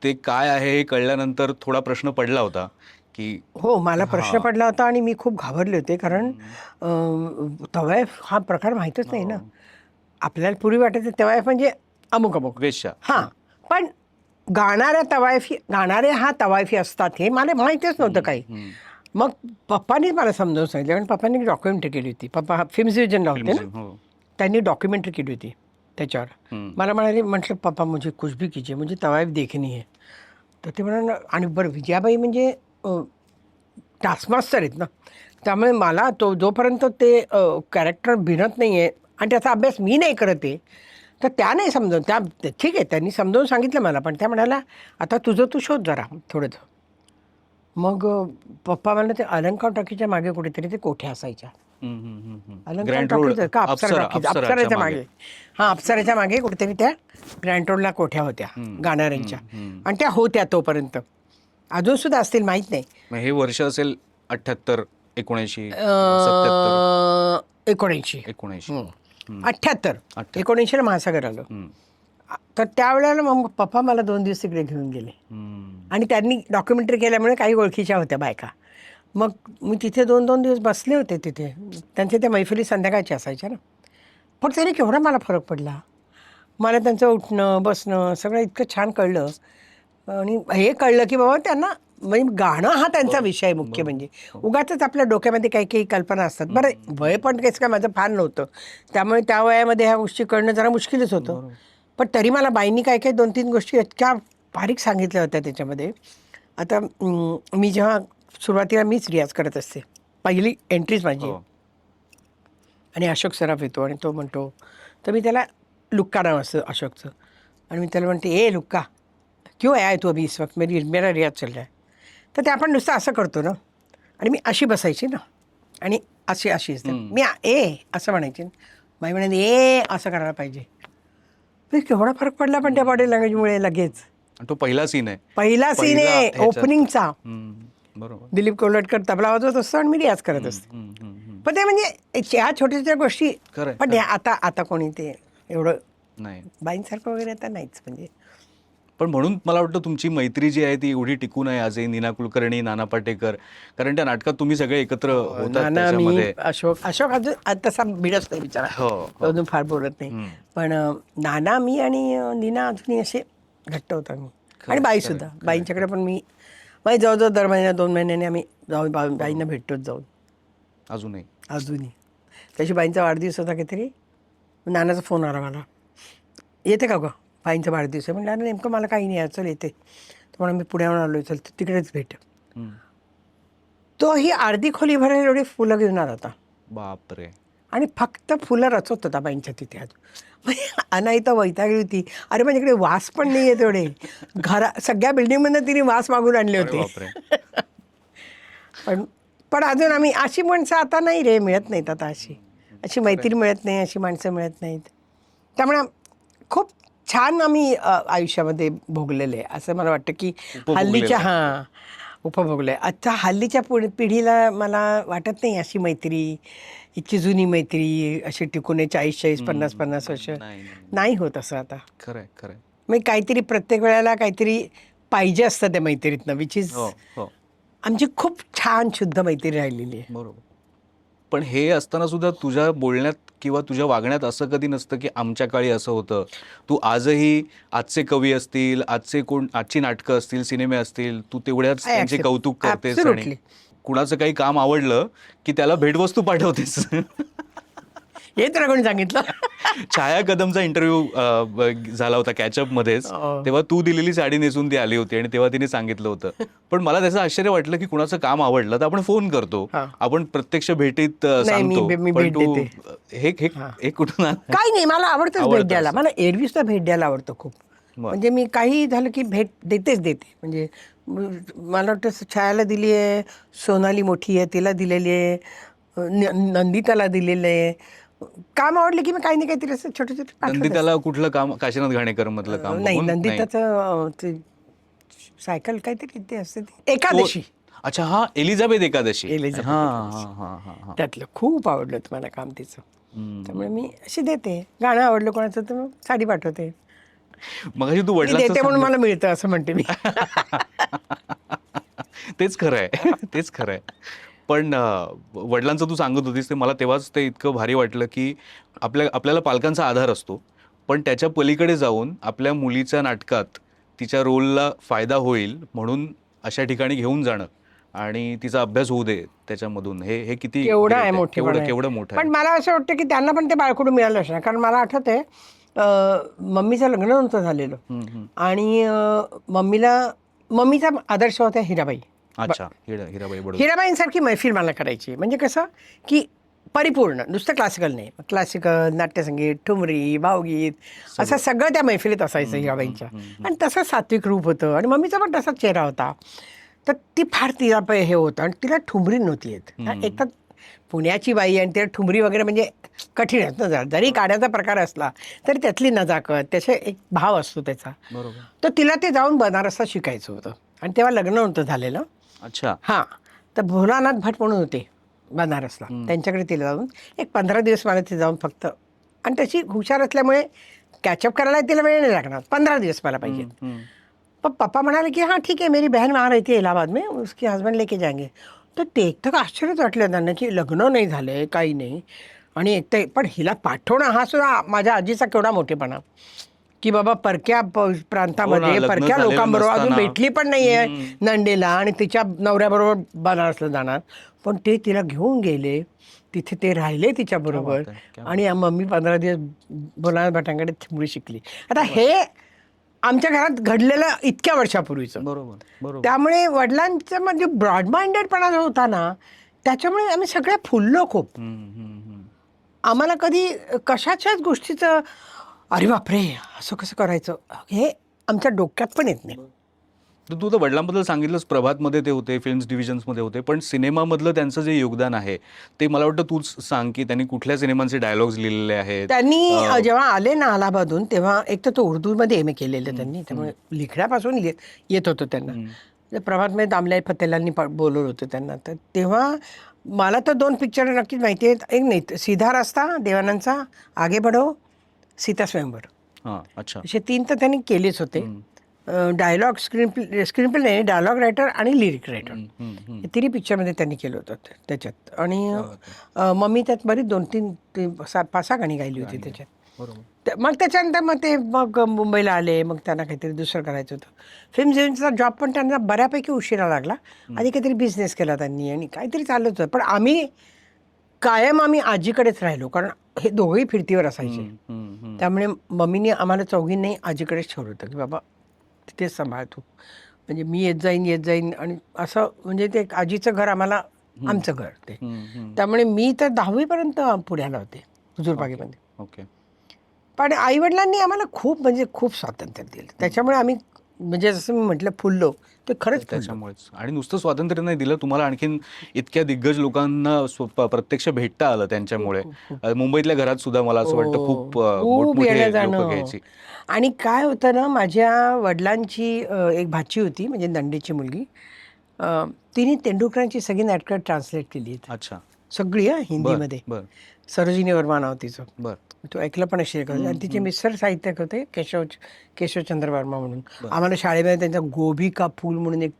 ते काय आहे हे कळल्यानंतर थोडा प्रश्न पडला होता की. हो, मला प्रश्न पडला होता आणि मी खूप घाबरले होते, कारण तवायफ हा प्रकार माहीतच नाही ना आपल्याला. पूर्वी वाटायचं तवायफ म्हणजे अमुक वेश्या. हां, पण गाणारे हा तवायफी असतात हे मला माहितीच नव्हतं काही. मग पप्पांनीच मला समजावून सांगितलं, कारण पप्पांनी डॉक्युमेंटरी केली होती. पप्पा फिल्म डिव्हिजनला होते ना, त्यांनी डॉक्युमेंटरी केली होती त्याच्यावर. मला म्हणाले, म्हटलं पप्पा मुझे कुछ भी कीजिए, मुझे तवायफ देखनी है. तर ते म्हणाले, आणि बरं विजयाबाई म्हणजे टास्कमास्टर आहेत ना, त्यामुळे मला जोपर्यंत ते कॅरेक्टर भिनत नाही आहे आणि त्याचा अभ्यास मी नाही करत आहे, तर त्या नाही समजावून, त्या ठीक आहे त्यांनी समजावून सांगितलं मला, पण त्या म्हणाला आता तुझं तू शोध जरा थोडंसं. मग पप्पा म्हणलं ते अलंकार टॉकीच्या मागे कुठेतरी ते कोठ्या असायच्या. अलंकार टॉकीज का अप्सरा टॉकीज, अप्सराच्या मागे, हां अप्सराच्या मागे कुठेतरी त्या ग्रँड रोडला कोठ्या होत्या गाणाऱ्यांच्या, आणि त्या होत्या तोपर्यंत, अजून सुद्धा असतील माहीत नाही. हे वर्ष असेल 78 79 1978 महासागर आलं. तर त्यावेळेला मग पप्पा मला 2 दिवस तिकडे घेऊन गेले, आणि त्यांनी डॉक्युमेंटरी केल्यामुळे काही ओळखीच्या होत्या बायका. मग मी तिथे 2-2 दिवस बसले होते तिथे. त्यांच्या त्या मैफिली संध्याकाळच्या असायच्या ना, पण तरी केवढा मला फरक पडला. मला त्यांचं उठणं बसणं सगळं इतकं छान कळलं, आणि हे कळलं की बाबा त्यांना म्हणजे गाणं हा त्यांचा विषय मुख्य. म्हणजे उगाचच आपल्या डोक्यामध्ये काही काही कल्पना असतात. बरं वय पण काहीच काय माझं फार नव्हतं, त्यामुळे त्या वयामध्ये ह्या गोष्टी कळणं जरा मुश्किलच होतं. पण तरी मला बाईंनी काही काही 2-3 गोष्टी इतक्या बारीक सांगितल्या होत्या त्याच्यामध्ये. आता मी जेव्हा सुरुवातीला मीच रियाज करत असते, पहिली एंट्रीच माझी, आणि अशोक सराफ येतो आणि तो म्हणतो, तर मी त्याला लुक्का नाव असतं अशोकचं, आणि मी त्याला म्हणते, ए लुक्का क्यों आया है तू अभी इस वक्त, मेरा रियाज चल रहा है. तर ते आपण नुसतं असं करतो ना, आणि मी अशी बसायची ना, आणि अशीच मी ए असं म्हणायची. बाई म्हणाली ए असं करायला पाहिजे. केवढा फरक पडला पण त्या बॉडी लँग्वेजमुळे लगेच. तो पहिला सीन आहे, पहिला सीन आहे ओपनिंगचा. बरोबर. दिलीप कोल्हटकर तबला वाजवत असतो आणि मी रियाज करत असते. पण ते म्हणजे ह्या छोट्या छोट्या गोष्टी. पण आता कोणी ते एवढं नाही, बाईंसारखं वगैरे आता नाहीच म्हणजे. पण म्हणून मला वाटतं तुमची मैत्री जी आहे ती एवढी टिकून आहे आजही. नीना कुलकर्णी, नाना पाटेकर, कारण त्या नाटकात तुम्ही सगळे एकत्र होतात त्याच्यामध्ये. अशोक अजून तसा भिडच नाही बिचारा, अजून फार बोलत नाही. पण नाना, मी आणि नीना अजूनही असे घट्ट होतो आम्ही. आणि बाई सुद्धा, बाईंच्याकडे पण मी जवळजवळ दर महिन्यात 2 महिन्याने आम्ही जाऊन बाईंना भेटतोच जाऊन अजूनही. त्याची बाईंचा वाढदिवस होता काहीतरी, नानाचा फोन आला मला, येते का गं बाईंचा वाढदिवस आहे. म्हणलं नेमकं मला काही नाही, चल येते. तर म्हणून मी पुण्याहून आलो, चल तिकडेच भेट. तो ही अर्धी खोली भरायला एवढी फुलं घेऊन आला होता. बापरे. आणि फक्त फुलं रचत होता बाईंच्या तिथे. अनायता वैतागली होती. अरे पण इकडे वास पण नाही आहे तेवढे. सगळ्या बिल्डिंगमधनं तिने वास मागून आणले होते. पण अजून आम्ही अशी माणसं आता नाही रे, मिळत नाहीत आता. अशी मैत्री मिळत नाही, अशी माणसं मिळत नाहीत. त्यामुळे खूप छान आम्ही आयुष्यामध्ये भोगलेले असं मला वाटतं की हल्लीच्या उपभोगले. आता हल्लीच्या पिढीला मला वाटत नाही अशी मैत्री, इतकी जुनी मैत्री अशी टिकून 40-40, 50-50 वर्ष नाही होत असं आता. खरंय. मग काहीतरी प्रत्येक वेळेला काहीतरी पाहिजे असतं त्या मैत्रीतनं, विच इज आमची खूप छान शुद्ध मैत्री राहिलेली आहे. बरोबर. पण हे असताना सुद्धा तुझ्या बोलण्यात किंवा तुझ्या वागण्यात असं कधी नसतं की आमच्या काळी असं होतं. तू आजही आजचे कवी असतील, आजची नाटकं असतील, सिनेमे असतील, तू तेवढ्याच त्यांचे कौतुक करतेस आणि कुणाचं काही काम आवडलं की त्याला भेटवस्तू पाठवतेस. हे तर कोणी सांगितलं. छाया कदमचा इंटरव्ह्यू झाला होता कॅचअप मध्येच, तेव्हा तू दिलेली साडी नेसून ती आली होती आणि तेव्हा तिने सांगितलं होतं. पण मला त्याचं आश्चर्य वाटलं की कुणाचं काम आवडलं तर आपण फोन करतो, आपण प्रत्यक्ष भेटीत सांगतो. पण तू हे कुठून? काही नाही, मला आवडतं भेट द्यायला. मला एरवी सुद्धा भेट द्यायला आवडतं खूप. म्हणजे मी काही झालं की भेट देते. म्हणजे मला वाटतं छायाला दिली आहे, सोनाली मोठी आहे तिला दिलेली आहे, नंदिताला दिलेलं आहे. काम आवडलं की मी काही नाही काहीतरी असं छोटे छोटे. नंदिताला कुठलं काम? काशीनाथ घाणेकर मधलं काम? नाही, नंदिताचं ते सायकल काहीतरी ते असते, एकादशी. अच्छा, हा, एलिझाबेथ एकादशी. त्यातलं खूप आवडलं मला काम तिचं. त्यामुळे मी अशी देते. गाणं आवडलं कोणाचं तर मग साडी पाठवते. मगाशी तू वडिलांचं देते म्हणून मला मिळतं असं म्हणते मी. तेच खरंय. पण वडिलांचं तू सांगत होतीस ते मला तेव्हाच ते इतकं भारी वाटलं की आपल्याला पालकांचा आधार असतो, पण त्याच्या पलीकडे जाऊन आपल्या मुलीच्या नाटकात तिच्या रोलला फायदा होईल म्हणून अशा ठिकाणी घेऊन जाणं आणि तिचा अभ्यास होऊ दे त्याच्यामधून, हे किती केवढं आहे, केवढं मोठं. पण मला असं वाटतं की त्यांना पण ते बाळकडून मिळालं असणार. कारण मला आठवतंय मम्मीचं लग्न नव्हतं झालेलं आणि मम्मीचा आदर्श होता हिराबाई. अच्छा, हिराबाई. हिराबाईंसारखी मैफिल मला करायची. म्हणजे कसं की परिपूर्ण, नुसतं क्लासिकल नाही, क्लासिकल, नाट्यसंगीत, ठुमरी, भावगीत, असं सगळं त्या मैफिलीत असायचं हिराबाईंच्या. आणि तसं सात्विक रूप होतं आणि मम्मीचा पण तसाच चेहरा होता. तर ती फार तिला हे होतं आणि तिला ठुमरी नव्हती येत. एक तर पुण्याची बाई आणि तिला ठुमरी वगैरे म्हणजे कठीण असतं. जरी काढ्याचा प्रकार असला तरी त्यातली नजाकत, त्याचे एक भाव असतो त्याचा. तर तिला ते जाऊन बनारसला शिकायचं होतं आणि तेव्हा लग्न नव्हतं झालेलं. अच्छा. हां, तर भोलानाथ भट म्हणून होते बनारसला, त्यांच्याकडे तिला जाऊन 15 दिवस मला ते जाऊन फक्त. आणि त्याची हुशार असल्यामुळे कॅचअप करायला तिला वेळ नाही लागणार. 15 दिवस मला पाहिजे. पण पप्पा म्हणाले की हाँ ठीक है, मेरी बहन वहाँ रहती है इलाहाबाद में, उसके हस्बैंड लेके जाएंगे. तर ते एक तर आश्चर्यच वाटलं त्यांना की लग्न नाही झालंय, काही नाही. आणि एक तर पण हिला पाठवणं हा सुद्धा माझ्या आजीचा केवढा मोठेपणा की बाबा परक्या प्रांतामध्ये परक्या लोकांबरोबर अजून भेटली पण नाहीये नंडेला आणि तिच्या नवऱ्याबरोबर बनारसला जाणार. पण ते तिला घेऊन गेले, तिथे ते राहिले तिच्याबरोबर आणि मम्मी 15 दिवस भोलानाथ भटांकडे ठुमरी शिकली. आता हे आमच्या घरात घडलेलं इतक्या वर्षापूर्वीचं. बरोबर. त्यामुळे वडिलांचं म्हणजे ब्रॉड माइंडेडपणा जो होता ना, त्याच्यामुळे आम्ही सगळ्या फुललो खूप. आम्हाला कधी कशाच्याच गोष्टीचं अरे बापरे, असं कसं करायचं हे आमच्या डोक्यात पण येत नाही. तर तू तर वडिलांबद्दल सांगितलंस, प्रभातमध्ये ते होते, फिल्म्स डिव्हिजन्समध्ये होते, पण सिनेमामधलं त्यांचं जे योगदान आहे ते मला वाटतं तूच सांग की त्यांनी कुठल्या सिनेमांचे डायलॉग्स लिहिलेले आहेत. त्यांनी जेव्हा आले ना अलाहाबादहून, तेव्हा एक तर तो उर्दूमध्ये एम ए केलेलं त्यांनी, त्यामुळे लिखण्यापासून येत होतं त्यांना. प्रभातमध्ये दामलाई फतेलांनी बोलवलं होतं त्यांना. तर तेव्हा मला तर 2 पिक्चर नक्कीच माहिती आहेत. एक नाही, सीधा रास्ता देवानंदचा, आगे बढो, सीता स्वयंवर, हां, अच्छा. असे 3 तर त्यांनी केलेच होते. डायलॉग स्क्रीनप्ले नाही, डायलॉग रायटर आणि लिरिक रायटर, हे तिन्ही पिक्चरमध्ये त्यांनी केलं होतं त्याच्यात. आणि मम्मी त्यात बरीच 2-3 5-6 गाणी गायली होती त्याच्यात. बरोबर. मग त्याच्यानंतर मग मुंबईला आले. मग त्यांना काहीतरी दुसरं करायचं होतं. फिल्म डिव्हिजनचा जॉब पण त्यांना बऱ्यापैकी उशिरा लागला. आधी काहीतरी बिझनेस केला त्यांनी आणि काहीतरी चाललं होतं. पण आम्ही आजीकडेच राहिलो, कारण हे दोघंही फिरतीवर असायचे. त्यामुळे मम्मीने आम्हाला चौघींनाही आजीकडेच ठेवलं होतं की बाबा तिथेच सांभाळ तू. म्हणजे मी येत जाईन आणि असं, म्हणजे ते आजीचं घर आम्हाला आमचं घर ते. त्यामुळे मी तर 10वीपर्यंत पुण्याला होते हुजूरबागेमध्ये. ओके. पण आईवडिलांनी आम्हाला खूप स्वातंत्र्य दिलं. त्याच्यामुळे आम्ही, म्हणजे जसं मी म्हटलं, फुललो. ते खरंच फुललो. त्याच्यामुळेच. आणि नुसतं स्वातंत्र्य नाही दिलं तुम्हाला, आणखीन इतक्या दिग्गज लोकांना प्रत्यक्ष भेटता आलं त्यांच्यामुळे. मुंबईतल्या घरात सुद्धा मला असं वाटतं खूप खूप मोठमोठे येणं लोक जाणं. घ्यायची. आणि काय होतं ना, माझ्या वडिलांची एक भाची होती, म्हणजे नंडेची मुलगी. तिने तेंडुलकरांची सगळी नाटकं ट्रान्सलेट केली आहेत. अच्छा. सगळी हिंदीमध्ये. बर. सरोजिनी वर्मा नाव तिचं. बर. तो ऐकलं पण असेल. आणि तिचे मिस्टर साहित्यक होते, केशवचंद्र वर्मा म्हणून. आम्हाला शाळेमध्ये त्यांचा गोभी का फूल म्हणून एक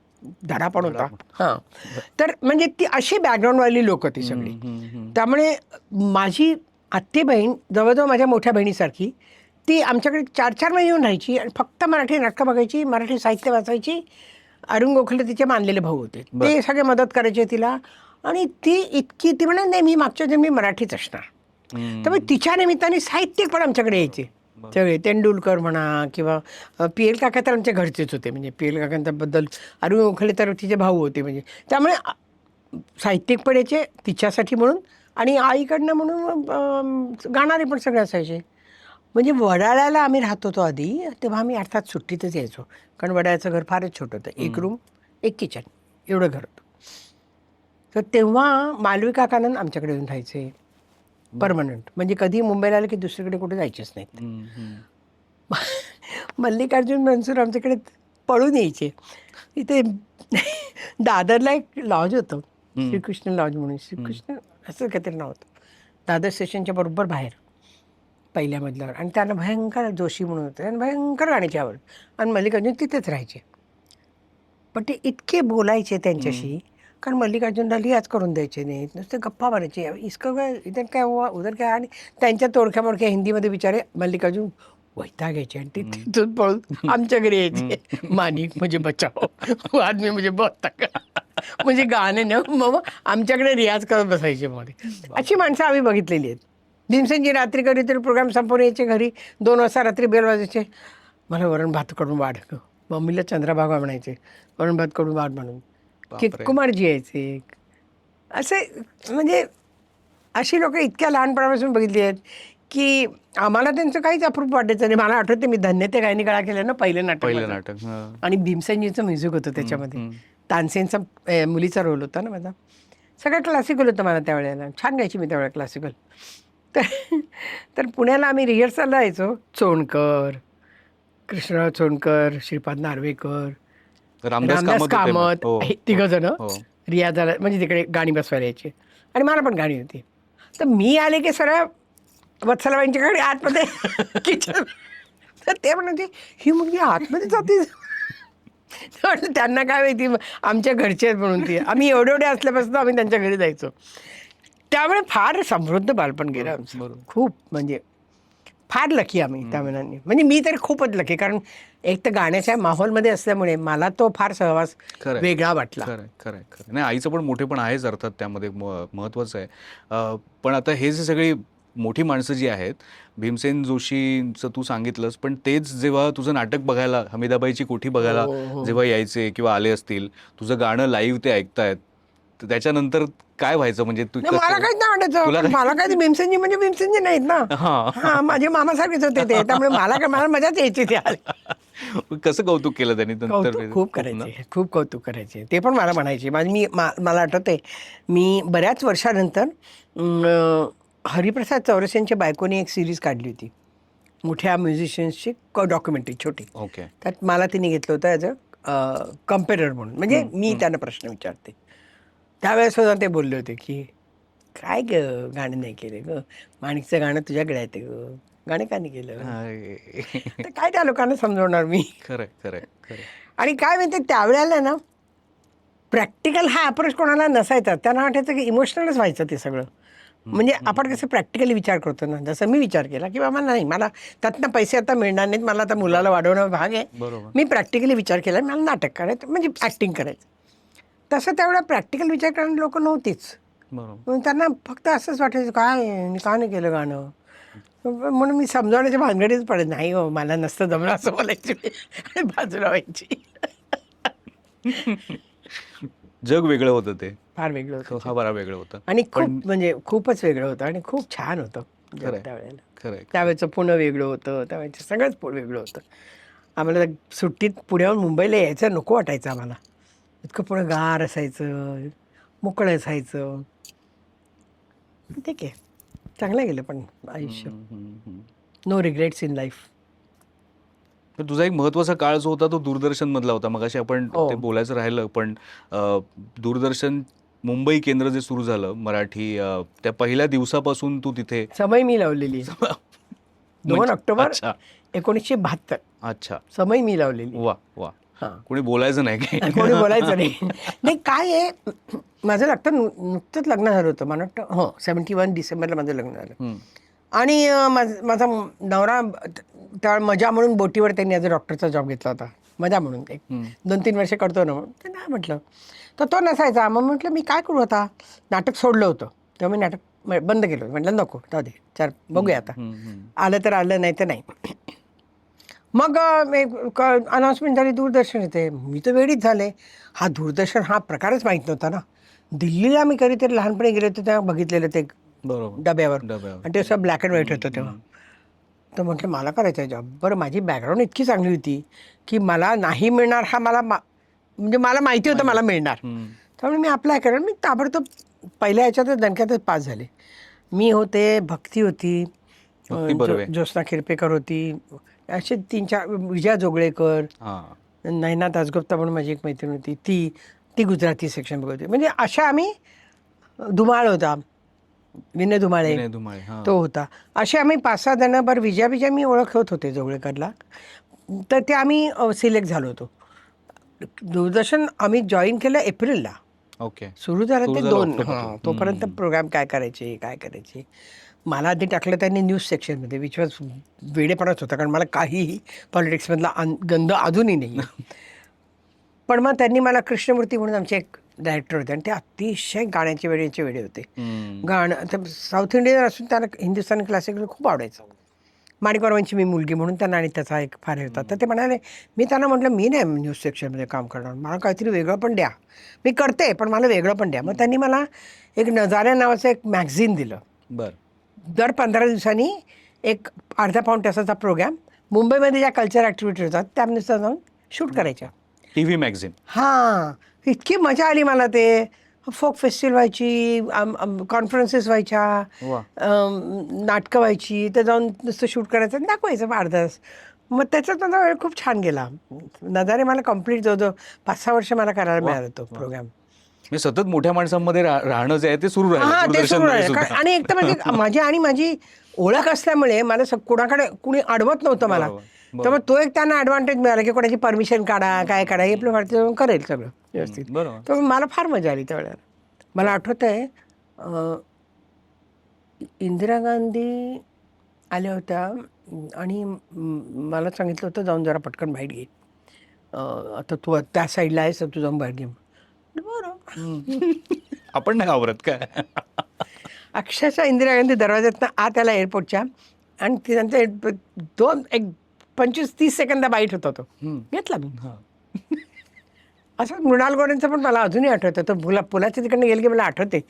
धडा पण होता. हां. तर म्हणजे ती अशी बॅकग्राऊंडवाली लोक होती सगळी. त्यामुळे माझी आत्ते बहीण जवळजवळ माझ्या मोठ्या बहिणीसारखी, ती आमच्याकडे 4-4 महिने येऊन राहायची आणि फक्त मराठी नाटकं बघायची, मराठी साहित्य वाचायची. अरुण गोखले तिचे मानलेले भाऊ होते, ते सगळे मदत करायचे तिला. आणि ती म्हणे नाही, मी मागच्या जन्मी मराठीच असणार. त्यामुळे तिच्या निमित्ताने साहित्यिक पण आमच्याकडे यायचे सगळे. तेंडुलकर म्हणा किंवा पी.एल. काका तर आमच्या घरचेच होते. म्हणजे पी.एल. काकांबद्दल अरुण गोखले तर तिचे भाऊ होते. म्हणजे त्यामुळे साहित्यिक पण यायचे तिच्यासाठी म्हणून, आणि आईकडनं म्हणून गाणारे पण सगळे असायचे. म्हणजे वडाळ्याला आम्ही राहत होतो आधी, तेव्हा आम्ही अर्थात सुट्टीतच यायचो, कारण वडाळ्याचं घर फारच छोटं होतं. 1 रूम 1 किचन एवढं घर होतं. तर तेव्हा मालवी काकानंद आमच्याकडे येऊन राहायचे परमनंट. म्हणजे कधी मुंबईला आले की दुसरीकडे कुठे जायचेच नाहीत. मल्लिकार्जुन मनसूर आमच्याकडे पळून यायचे. इथे दादरला एक लॉज होतं, श्रीकृष्ण लॉज म्हणून. श्रीकृष्ण असं काहीतरी नाव होतं. दादर स्टेशनच्या बरोबर बाहेर पहिल्या मजल्यावर. आणि त्यांना भयंकर जोशी म्हणून होते आणि भयंकर गाण्याची आवड. आणि मल्लिकार्जुन तिथेच राहायचे. पण ते इतके बोलायचे त्यांच्याशी, कारण मल्लिकार्जुनला लिहाच करून द्यायचे नाहीत, नुसते गप्पा मारायचे. इसकं काय, इधर काय हुआ, उधर काय. आणि त्यांच्या तोडक्या मोडक्या हिंदीमध्ये बिचारे मल्लिकार्जुन वैतागायचे आणि ते तिथून पळून आमच्या घरी यायचे. मानिक म्हणजे बचाव, आदमी म्हणजे बहुत तक. म्हणजे गाणे न मग आमच्याकडे रियाज करत बसायचे मध्ये. अशी माणसं आम्ही बघितलेली आहेत. भीमसेनजी रात्री कधीतरी प्रोग्राम संपवून यायचे घरी. 2 वाजता रात्री बेल वाजायचे, मला वरण भात करून वाढ. मम्मीला चंद्रभागा म्हणायचे, वरण भात करून वाढ म्हणून. कुमारजी यायचे. असे म्हणजे अशी लोक इतक्या लहानपणापासून बघितली आहेत की आम्हाला त्यांचं काहीच अप्रूप वाटायचं नाही. मला आठवते मी धन्य ते गायनी गळा केलं ना पहिलं नाटक. आणि भीमसेनजीचं म्युझिक होतं त्याच्यामध्ये. तानसेनचा मुलीचा रोल होता ना माझा. सगळं क्लासिकल होतं मला त्यावेळेला. छान गायची मी त्यावेळेला क्लासिकल. तर पुण्याला आम्ही रिहर्सलला यायचो. चोणकर, कृष्णराव चोणकर, श्रीपाद नार्वेकर, रामदास कामत, हे 3 जण रियाजाला म्हणजे तिकडे गाणी बसवायला यायची. आणि मला पण गाणी होती. तर मी आले की सरळ वत्सलाबाईंच्याकडे आतमध्ये किचन. तर ते म्हणायचे, ही मुलगी आतमध्ये जाते. त्यांना काय माहिती आमच्या घरचे आहेत म्हणून. ती आम्ही एवढे असल्यापासून आम्ही त्यांच्या घरी जायचो. त्यामुळे फार समृद्ध बालपण गेलं आमचं. खूप म्हणजे फार लकी आम्ही त्या मनाने. म्हणजे मी तरी खूपच लकी, कारण एक तर गाण्याच्या माहोलमध्ये असल्यामुळे मला तो फार सहवास वेगळा वाटला. खरं. नाही, आईचं पण मोठेपण आहेच अर्थात त्यामध्ये, महत्त्वाचं आहे. पण आता हे जे सगळी मोठी माणसं जी आहेत, भीमसेन जोशींचं तू सांगितलंस, पण तेच जेव्हा तुझं नाटक बघायला, हमीदाबाईची कोठी बघायला जेव्हा यायचे किंवा आले असतील, तुझं गाणं लाईव्ह ते ऐकतायत, त्याच्यानंतर काय व्हायचं म्हणजे तू नाही, मला काहीच नाही वाटायचं. पण मला काय ते भीमसेनजी म्हणजे भीमसेनजी नाहीत ना. हा, माझे मामासारखेच होते ते, त्यामुळे मला मजाच यायची ते. कसं कौतुक केलं त्यांनी नंतर? कौतुक खूप करायचे, खूप कौतुक करायचे. ते पण मला म्हणायचे. मला आठवतंय, मी बऱ्याच वर्षानंतर हरिप्रसाद चौरसेंच्या बायकोनी एक सिरीज काढली होती, मोठ्या म्युझिशियन्सची डॉक्युमेंटरी छोटी. ओके. त्यात मला तिने घेतलं होतं ॲज अ कम्पेरर म्हणून. म्हणजे मी त्यांना प्रश्न विचारते. त्यावेळेस सुद्धा ते बोलले होते की काय ग गाणं नाही केलं ग, माणिकचं गाणं तुझ्याकडे आहे ग, गाणं का नाही केलं? तर काय त्या लोकांना समजवणार मी. खरंय खरंय खरंय. आणि काय माहिती त्यावेळेला ना प्रॅक्टिकल हा अप्रोच कोणाला नसायचा. त्यांना वाटायचं की इमोशनलच व्हायचं ते सगळं. म्हणजे आपण कसं प्रॅक्टिकली विचार करतो ना, जसं मी विचार केला की बाबा नाही, मला त्यातनं पैसे आता मिळणार नाहीत, मला आता मुलाला वाढवणं भाग आहे. बरोबर. मी प्रॅक्टिकली विचार केला, मला नाटक करायचं म्हणजे ॲक्टिंग करायचं. तसं तेवढा प्रॅक्टिकल विचार करणारी लोकं नव्हतीच. बरोबर. म्हणून त्यांना फक्त असंच वाटायचं काय मी का नाही केलं गाणं. म्हणून मी समजावण्याच्या भानगडीच पडत नाही, हो मला नसतं जमलं असं बोलायची आणि बाजूला व्हायची. जग वेगळं होतं ते. फार वेगळं होतं हा बरा वेगळं होतं. आणि खूप म्हणजे खूपच वेगळं होतं आणि खूप छान होतं खरंय. त्यावेळेला. खरंय. त्यावेळेचं पुणं वेगळं होतं, त्यावेळेचं सगळंच वेगळं होतं. आम्हाला सुट्टीत पुण्याहून मुंबईला यायचं नको वाटायचं आम्हाला. इतकं पुढं गार असायचं, मोकळं असायचं. ठीक आहे, चांगलं गेलं पण आयुष्य. No regrets in life. तर तुझा एक महत्वाचा काळ जो होता तो दूरदर्शन मधला होता. मगाशी आपण हो. ते बोलायचं राहिलं, पण दूरदर्शन मुंबई केंद्र जे सुरू झालं मराठी, त्या पहिल्या दिवसापासून तू तिथे समय मी लावलेली 2 ऑक्टोबर अच्छा 1972. अच्छा. समय मी लावलेली. वा वा. हां, कोणी बोलायचं नाही काय? कोणी बोलायचं नाही. नाही काय आहे, माझं नुकतंच लग्न झालं होतं, मला वाटतं 71 डिसेंबरला माझं लग्न झालं. आणि माझा नवरा त्या मजा म्हणून बोटीवर त्यांनी ॲज अ डॉक्टरचा जॉब घेतला होता. मजा म्हणून एक 2-3 वर्ष करतो ना म्हणून ते नाही म्हटलं. तर तो नसायचा. मग म्हटलं मी काय करू आता, नाटक सोडलं होतं तेव्हा. मी नाटक बंद केलं होतं. म्हटलं नको जाऊ दे, बघूया आता, आलं तर आलं नाही तर नाही. मग अनाऊन्समेंट झाली दूरदर्शन येते. मी तर वेळीच झाले. हा दूरदर्शन हा प्रकारच माहीत नव्हता ना. दिल्लीला मी कधीतरी लहानपणी गेले होते तेव्हा बघितलेलं ते बरोबर. डब्यावर, आणि ते असं ब्लॅक अँड व्हाईट होतं तेव्हा. तर म्हटलं मला करायचं आहे जॉब. बरं माझी बॅकग्राऊंड इतकी चांगली होती की मला नाही मिळणार हा म्हणजे मला माहिती होतं मला मिळणार. त्यामुळे मी अप्लाय केलं. मी ताबडतोब पहिल्या ह्याच्यातच दणक्यातच पास झाले. मी होते, भक्ती होती, ज्योत्स्ना खिरपेकर होती, असे 3-4, विजया जोगळेकर, नैना दासगुप्ता म्हणून माझी एक मैत्रीण होती, ती गुजराती सेक्शन बघत होती. म्हणजे अशा आम्ही, धुमाळ होता, विनय धुमाळे तो होता, असे आम्ही 5-6 जण. बरं विजया मी ओळखत होते जोगळेकरला, तर ते आम्ही सिलेक्ट झालो होतो. दूरदर्शन आम्ही जॉईन केलं एप्रिलला. ओके. सुरू झालं ते 2. तोपर्यंत प्रोग्राम काय करायचे. मला आधी टाकलं त्यांनी न्यूज सेक्शनमध्ये, विच वॉज वेडेपणाच होता, कारण मला काहीही पॉलिटिक्समधला गंध अजूनही नाही. पण मग त्यांनी मला कृष्णमूर्ती म्हणून आमचे एक डायरेक्टर होते, आणि ते अतिशय गाण्याचे वेळे होते. गाणं साऊथ इंडियन असून त्यांना हिंदुस्थानी क्लासिकल खूप आवडायचं. माणिकरावांची मी मुलगी म्हणून त्यांना, आणि त्याचा एक फार होता. तर ते म्हणाले, मी त्यांना म्हटलं मी नाही न्यूज सेक्शनमध्ये काम करणार, मला काहीतरी वेगळं पण द्या. मी करते पण मला वेगळं पण द्या. मग त्यांनी मला एक नजाऱ्या नावाचं एक मॅगझिन दिलं. बरं. दर 15 दिवसांनी एक अर्धा पाऊण तासाचा प्रोग्राम, मुंबईमध्ये ज्या कल्चर ॲक्टिव्हिटी होतात त्यानुसार जाऊन शूट करायच्या. TV magazine. हां, इतकी मजा आली मला. ते फोक फेस्टिवल व्हायची, कॉन्फरन्सेस व्हायच्या, नाटकं व्हायची, तर जाऊन नुसतं शूट करायचं आणि दाखवायचं अर्धा तास. मग त्याच्यात माझा वेळ खूप छान गेला. नजारे मला कम्प्लीट जवळजवळ 5-6 वर्ष मला करायला मिळाला तो प्रोग्राम. मी सतत मोठ्या माणसांमध्ये राहणं जे आहे ते सुरू राहिलं. हां, ते सुरू आहे. आणि एक तर म्हणजे माझी ओळख असल्यामुळे मला कोणाकडे कुणी अडवत नव्हतं मला. त्यामुळे तो एक त्यांना ॲडव्हान्टेज मिळाला की कोणाची परमिशन काढा, काय काढा, हे आपलं भारतीय करेल सगळं व्यवस्थित. तर मला फार मजा आली त्यावेळेला. मला आठवत आहे इंदिरा गांधी आल्या होत्या आणि मला सांगितलं होतं जाऊन जरा पटकन बाहेर घे, आता तू त्या साईडला आहेस तर तू जाऊन बाहेर घे. बरं, आपण नाही आवरत काय. अक्षरशः इंदिरा गांधी दरवाज्यातनं आत आला एअरपोर्टच्या, आणि त्यांचा 25-30 सेकंदा बाईट होता तो घेतला मी. असं मृणाल गोरेंचं पण मला अजूनही आठवतं. तर पुलाच्या तिकडनं गेलं की मला आठवते,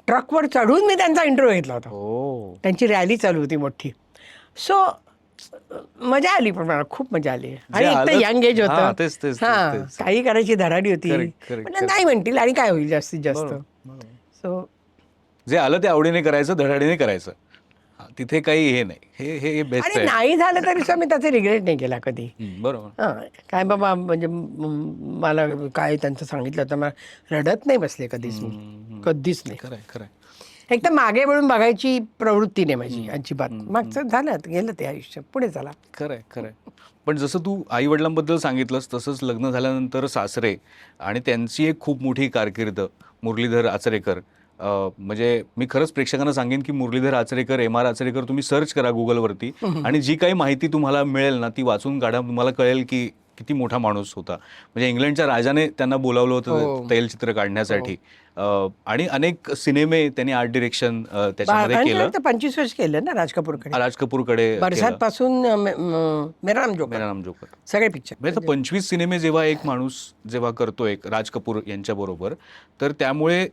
ट्रकवर चढून मी त्यांचा इंटरव्ह्यू घेतला होता. हो. त्यांची रॅली चालू होती मोठी. सो मजा आली, पण मला खूप मजा आली. आणि एक तर आलं- यंग एज हां, होतं. तेच, तेच, हां, तेच. काही करायची धडाडी होती. Correct, correct, म्हणजे नाही म्हणतील आणि काय होईल जास्तीत जास्त. बरोबर. सो जे आलं ते आवडीने करायचं, धडाडीने करायचं. हां, तिथे काही हे नाही. हे बेस्ट आणि आहे. नाही झालं तरी सुद्धा मी त्याचे रिग्रेट नाही केला कधी. बरोबर. हां, काय बाबा म्हणजे मला काय त्यांचं सांगितलं होतं, मला रडत नाही बसले कधीच मी. कधीच नाही. खरंय, खरंय. एक तर मागे वळून बघायची प्रवृत्ती नाही माझी अजिबात. मागचं झालं, गेलं ते आयुष्य, पुढे चला. खरंय, खरंय. पण जसं तू आई वडिलांबद्दल सांगितलंस तसंच लग्न झाल्यानंतर सासरे आणि त्यांची एक खूप मोठी कारकीर्द, मुरलीधर आचरेकर. म्हणजे मी खरंच प्रेक्षकांना सांगेन की मुरलीधर आचरेकर, एम आर आचरेकर तुम्ही सर्च करा गुगलवरती आणि जी काही माहिती तुम्हाला मिळेल ना ती वाचून काढा. तुम्हाला कळेल की किती मोठा माणूस होता. म्हणजे इंग्लंडच्या राजाने त्यांना बोलावलं होतं तैलचित्र काढण्यासाठी. आणि अनेक सिनेमे त्यांनी आर्ट डिरेक्शन त्याच्यामध्ये केलं. 25 वर्ष केलं ना राज कपूरकडे. राज कपूरकडे बरसात पासून मेरा नाम जोकर, मेरा नाम जोकर, सगळे पिक्चर. म्हणजे 25 सिनेमे जेव्हा एक माणूस जेव्हा करतोय राज कपूर यांच्याबरोबर, तर त्यामुळे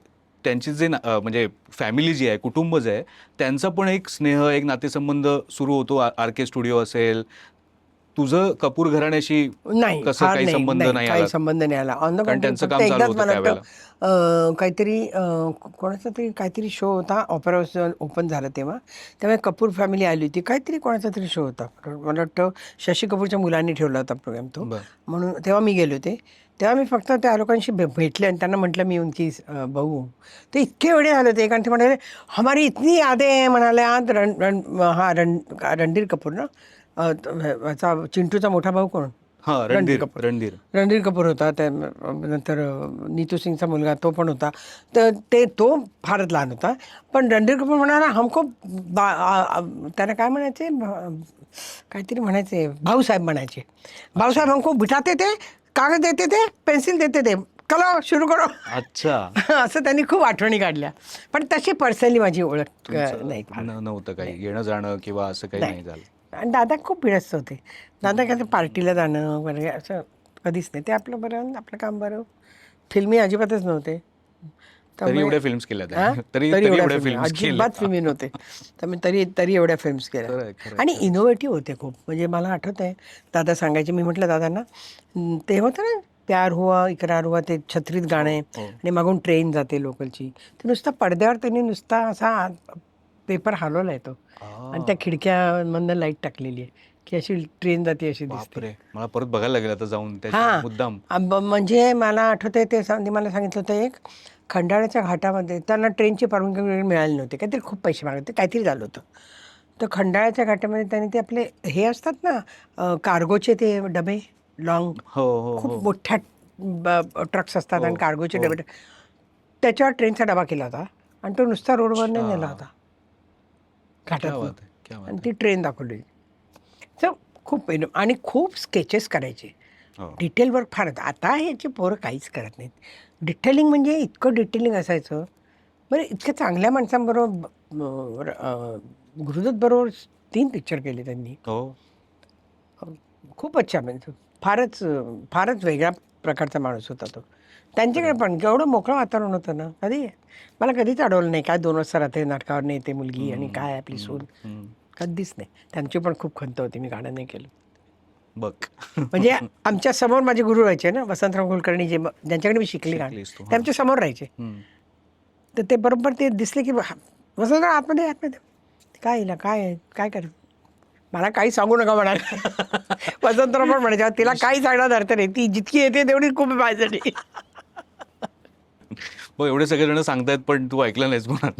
त्यांची जे म्हणजे फॅमिली जी आहे, कुटुंब जे आहे, त्यांचा पण एक स्नेह, एक नातेसंबंध सुरू होतो. आर के स्टुडिओ असेल. तुझं कपूर घराण्याशी नाही, कसं काही संबंध नाही काही आला? संबंध नाही आला. ऑन द कारण त्यांचं काम चालू एकदाच होतं मला त्यावेळेला. वाटतं काहीतरी कोणाचा तरी काहीतरी शो होता, ऑपेरा हाऊस ओपन झालं तेव्हा. त्यामुळे कपूर फॅमिली आली होती. काहीतरी कोणाचा तरी शो होता. मला वाटतं शशी कपूरच्या मुलांनी ठेवला होता प्रोग्राम तो. बरं. म्हणून तेव्हा मी गेले होते. तेव्हा मी फक्त त्या लोकांशी भेटले आणि त्यांना म्हटलं मी उनकी बहू. ते इतके वेळे झाले होते. कारण ते म्हणाले हमारी इतनी यादें हैं म्हणाले. आज रणधीर कपूर ना, याचा चिंटूचा मोठा भाऊ कोण? हां, रणधीर. रणधीर कपूर होता. त्या नंतर नीतू सिंगचा मुलगा तो पण होता. तर तो फारच लहान होता. पण रणधीर कपूर म्हणाला हमको त्याला काय म्हणायचे, काहीतरी म्हणायचे, भाऊसाहेब म्हणायचे. भाऊसाहेब हमको बिठाते थे, कागद देते थे, पेन्सिल देते थे, चलो सुरू करो. अच्छा. असं त्यांनी खूप आठवणी काढल्या. पण तशी पर्सनली माझी ओळख नाही. नव्हतं काही येणं जाणं किंवा असं काही नाही झालं. आणि दादा खूप भिडस्त होते. दादा काय पार्टीला जाणं वगैरे असं कधीच नाही. ते आपलं बरं, आपलं काम बरं. फिल्मी अजिबातच नव्हते. तरी एवढ्या फिल्म्स केल्या त्या. हां? तरी तरी एवढ्या एवढ्या फिल्म्स केल्या. अजिबात फिल्मी नव्हते. त्यामुळे तरी एवढ्या फिल्म्स खरंय, केल्या. खरंय, आणि इनोव्हेटिव्ह होते खूप. म्हणजे मला आठवत आहे दादा सांगायचे. मी म्हटलं दादांना, ते होतं ना प्यार हुआ इकरार हुआ, ते छत्रीत गाणं आहे आणि मागून ट्रेन जाते लोकलची. ते नुसता पडद्यावर त्यांनी नुसता असा पेपर हलवला आहे तो. आणि त्या खिडक्यामधनं लाईट टाकलेली आहे की अशी ट्रेन जाते अशी दिसते. बापरे, मला परत बघायला लागेल आता जाऊन त्याच्या हां, मुद्दाम. म्हणजे मला आठवतंय ते मला सांगितलं होतं, एक खंडाळ्याच्या घाटामध्ये त्यांना ट्रेनची परवानगी मिळाली नव्हती. काहीतरी खूप पैसे मागत होते, काहीतरी झालं होतं. तर खंडाळ्याच्या घाटामध्ये त्यांनी ते आपले हे असतात ना कार्गोचे ते डबे, लॉंग, हो, खूप मोठ्या ट्रक्स असतात आणि कार्गोचे डबे, त्याच्यावर ट्रेनचा डबा केला होता आणि तो नुसता रोडवरने नेला होता घाटात. आणि ती ट्रेन दाखवली. सो खूप आणि खूप स्केचेस करायचे. डिटेल वर्क फार. आता ह्याची पोरं काहीच करत नाहीत. डिटेलिंग म्हणजे इतकं डिटेलिंग असायचं. बरं, इतक्या चांगल्या माणसांबरोबर गुरुदत्त बरोबर 3 पिक्चर केले त्यांनी. खूपच छान. म्हणजे फारच वेगळ्या प्रकारचा माणूस होता तो. त्यांच्याकडे पण केवढं मोकळं वातावरण होतं ना. मला कधीच अडवलं नाही काय 2 वाजता रात्री नाटकावर नाही येते मुलगी आणि काय आपली सून. कधीच नाही. त्यांची पण खूप खंत होती, मी गाणं नाही केलं. बघ, म्हणजे आमच्या समोर माझे गुरु राहायचे ना, वसंतराव कुलकर्णी, ज्यांच्याकडे मी शिकली गाणं, ते आमच्या समोर राहायचे. तर ते बरोबर ते दिसले की वसंतराव आतमध्ये काय येईल, काय कर, मला काही सांगू नका म्हणाले. वसंतराव पण म्हणायचे तिला काही सांगण्यात अर्थ नाही, ती जितकी येते तेवढी खूप माझ्यासाठी. बघ, एवढे सगळेजण सांगतायत पण तू ऐकलं नाहीस म्हणा.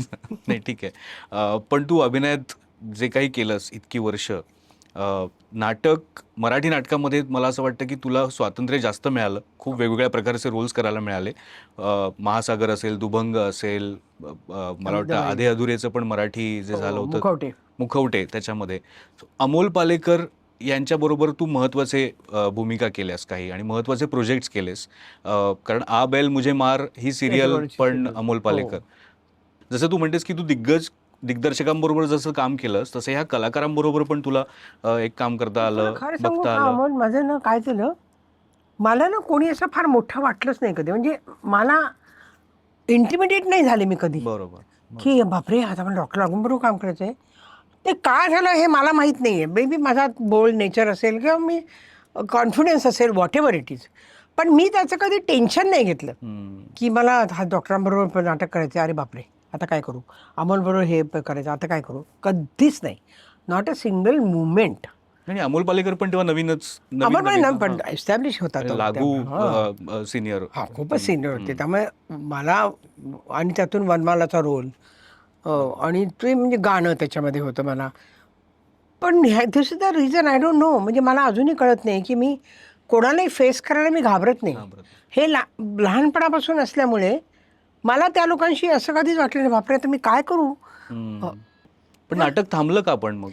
नाही, ठीक आहे. पण तू अभिनयात जे काही केलंस इतकी वर्ष, नाटक, मराठी नाटकामध्ये मला असं वाटतं की तुला स्वातंत्र्य जास्त मिळालं. खूप वेगवेगळ्या प्रकारचे रोल्स करायला मिळाले. महासागर असेल, दुभंग असेल, मला वाटतं आधे अधुरेचं पण मराठी जे झालं होतं मुखवटे, त्याच्यामध्ये अमोल पालेकर यांच्याबरोबर तू महत्त्वाचे भूमिका केल्यास काही आणि महत्त्वाचे प्रोजेक्ट्स केलेस. कारण आ बैल मुझे मार ही सिरियल पण अमोल पालेकर. जसं तू म्हणतेस की तू दिग्दर्शकांबरोबर जसं काम केलंस तसं ह्या कलाकारांबरोबर पण तुला एक काम करता आलं, बघता आलं. माझं ना काय झालं, मला ना कोणी असं फार मोठं वाटलंच नाही कधी. म्हणजे मला इंटिमिडेट नाही झाले मी कधी, बरोबर. की बापरे आता मला डॉक्टर लागून बरोबर काम करायचं आहे. ते का झालं हे मला माहीत नाही आहे. मे बी माझा बोल्ड नेचर असेल किंवा मी कॉन्फिडन्स असेल, व्हॉट एव्हर इट इज. पण मी त्याचं कधी टेन्शन नाही घेतलं की मला हा डॉक्टरांबरोबर नाटक करायचं आहे, अरे बापरे आता काय करू, अमोलबरोबर हे करायचं आता काय करू, कधीच नाही. Not a single movement. आणि अमोल पालेकर पण तेव्हा अमोल पण एस्टॅब्लिश होता तो लागू तेव्हा. सिनियर. हा खूपच सिनियर होते. त्यामुळे मला आणि त्यातून वनमालाचा रोल आणि ते म्हणजे गाणं त्याच्यामध्ये होतं मला. पण this is the reason I don't know. म्हणजे मला अजूनही कळत नाही की मी कोणालाही फेस करायला मी घाबरत नाही. हे लहानपणापासून असल्यामुळे मला त्या लोकांशी असं कधीच वाटलं नाही बापरे आता मी काय करू. पण नाटक थांबलं का पण मग?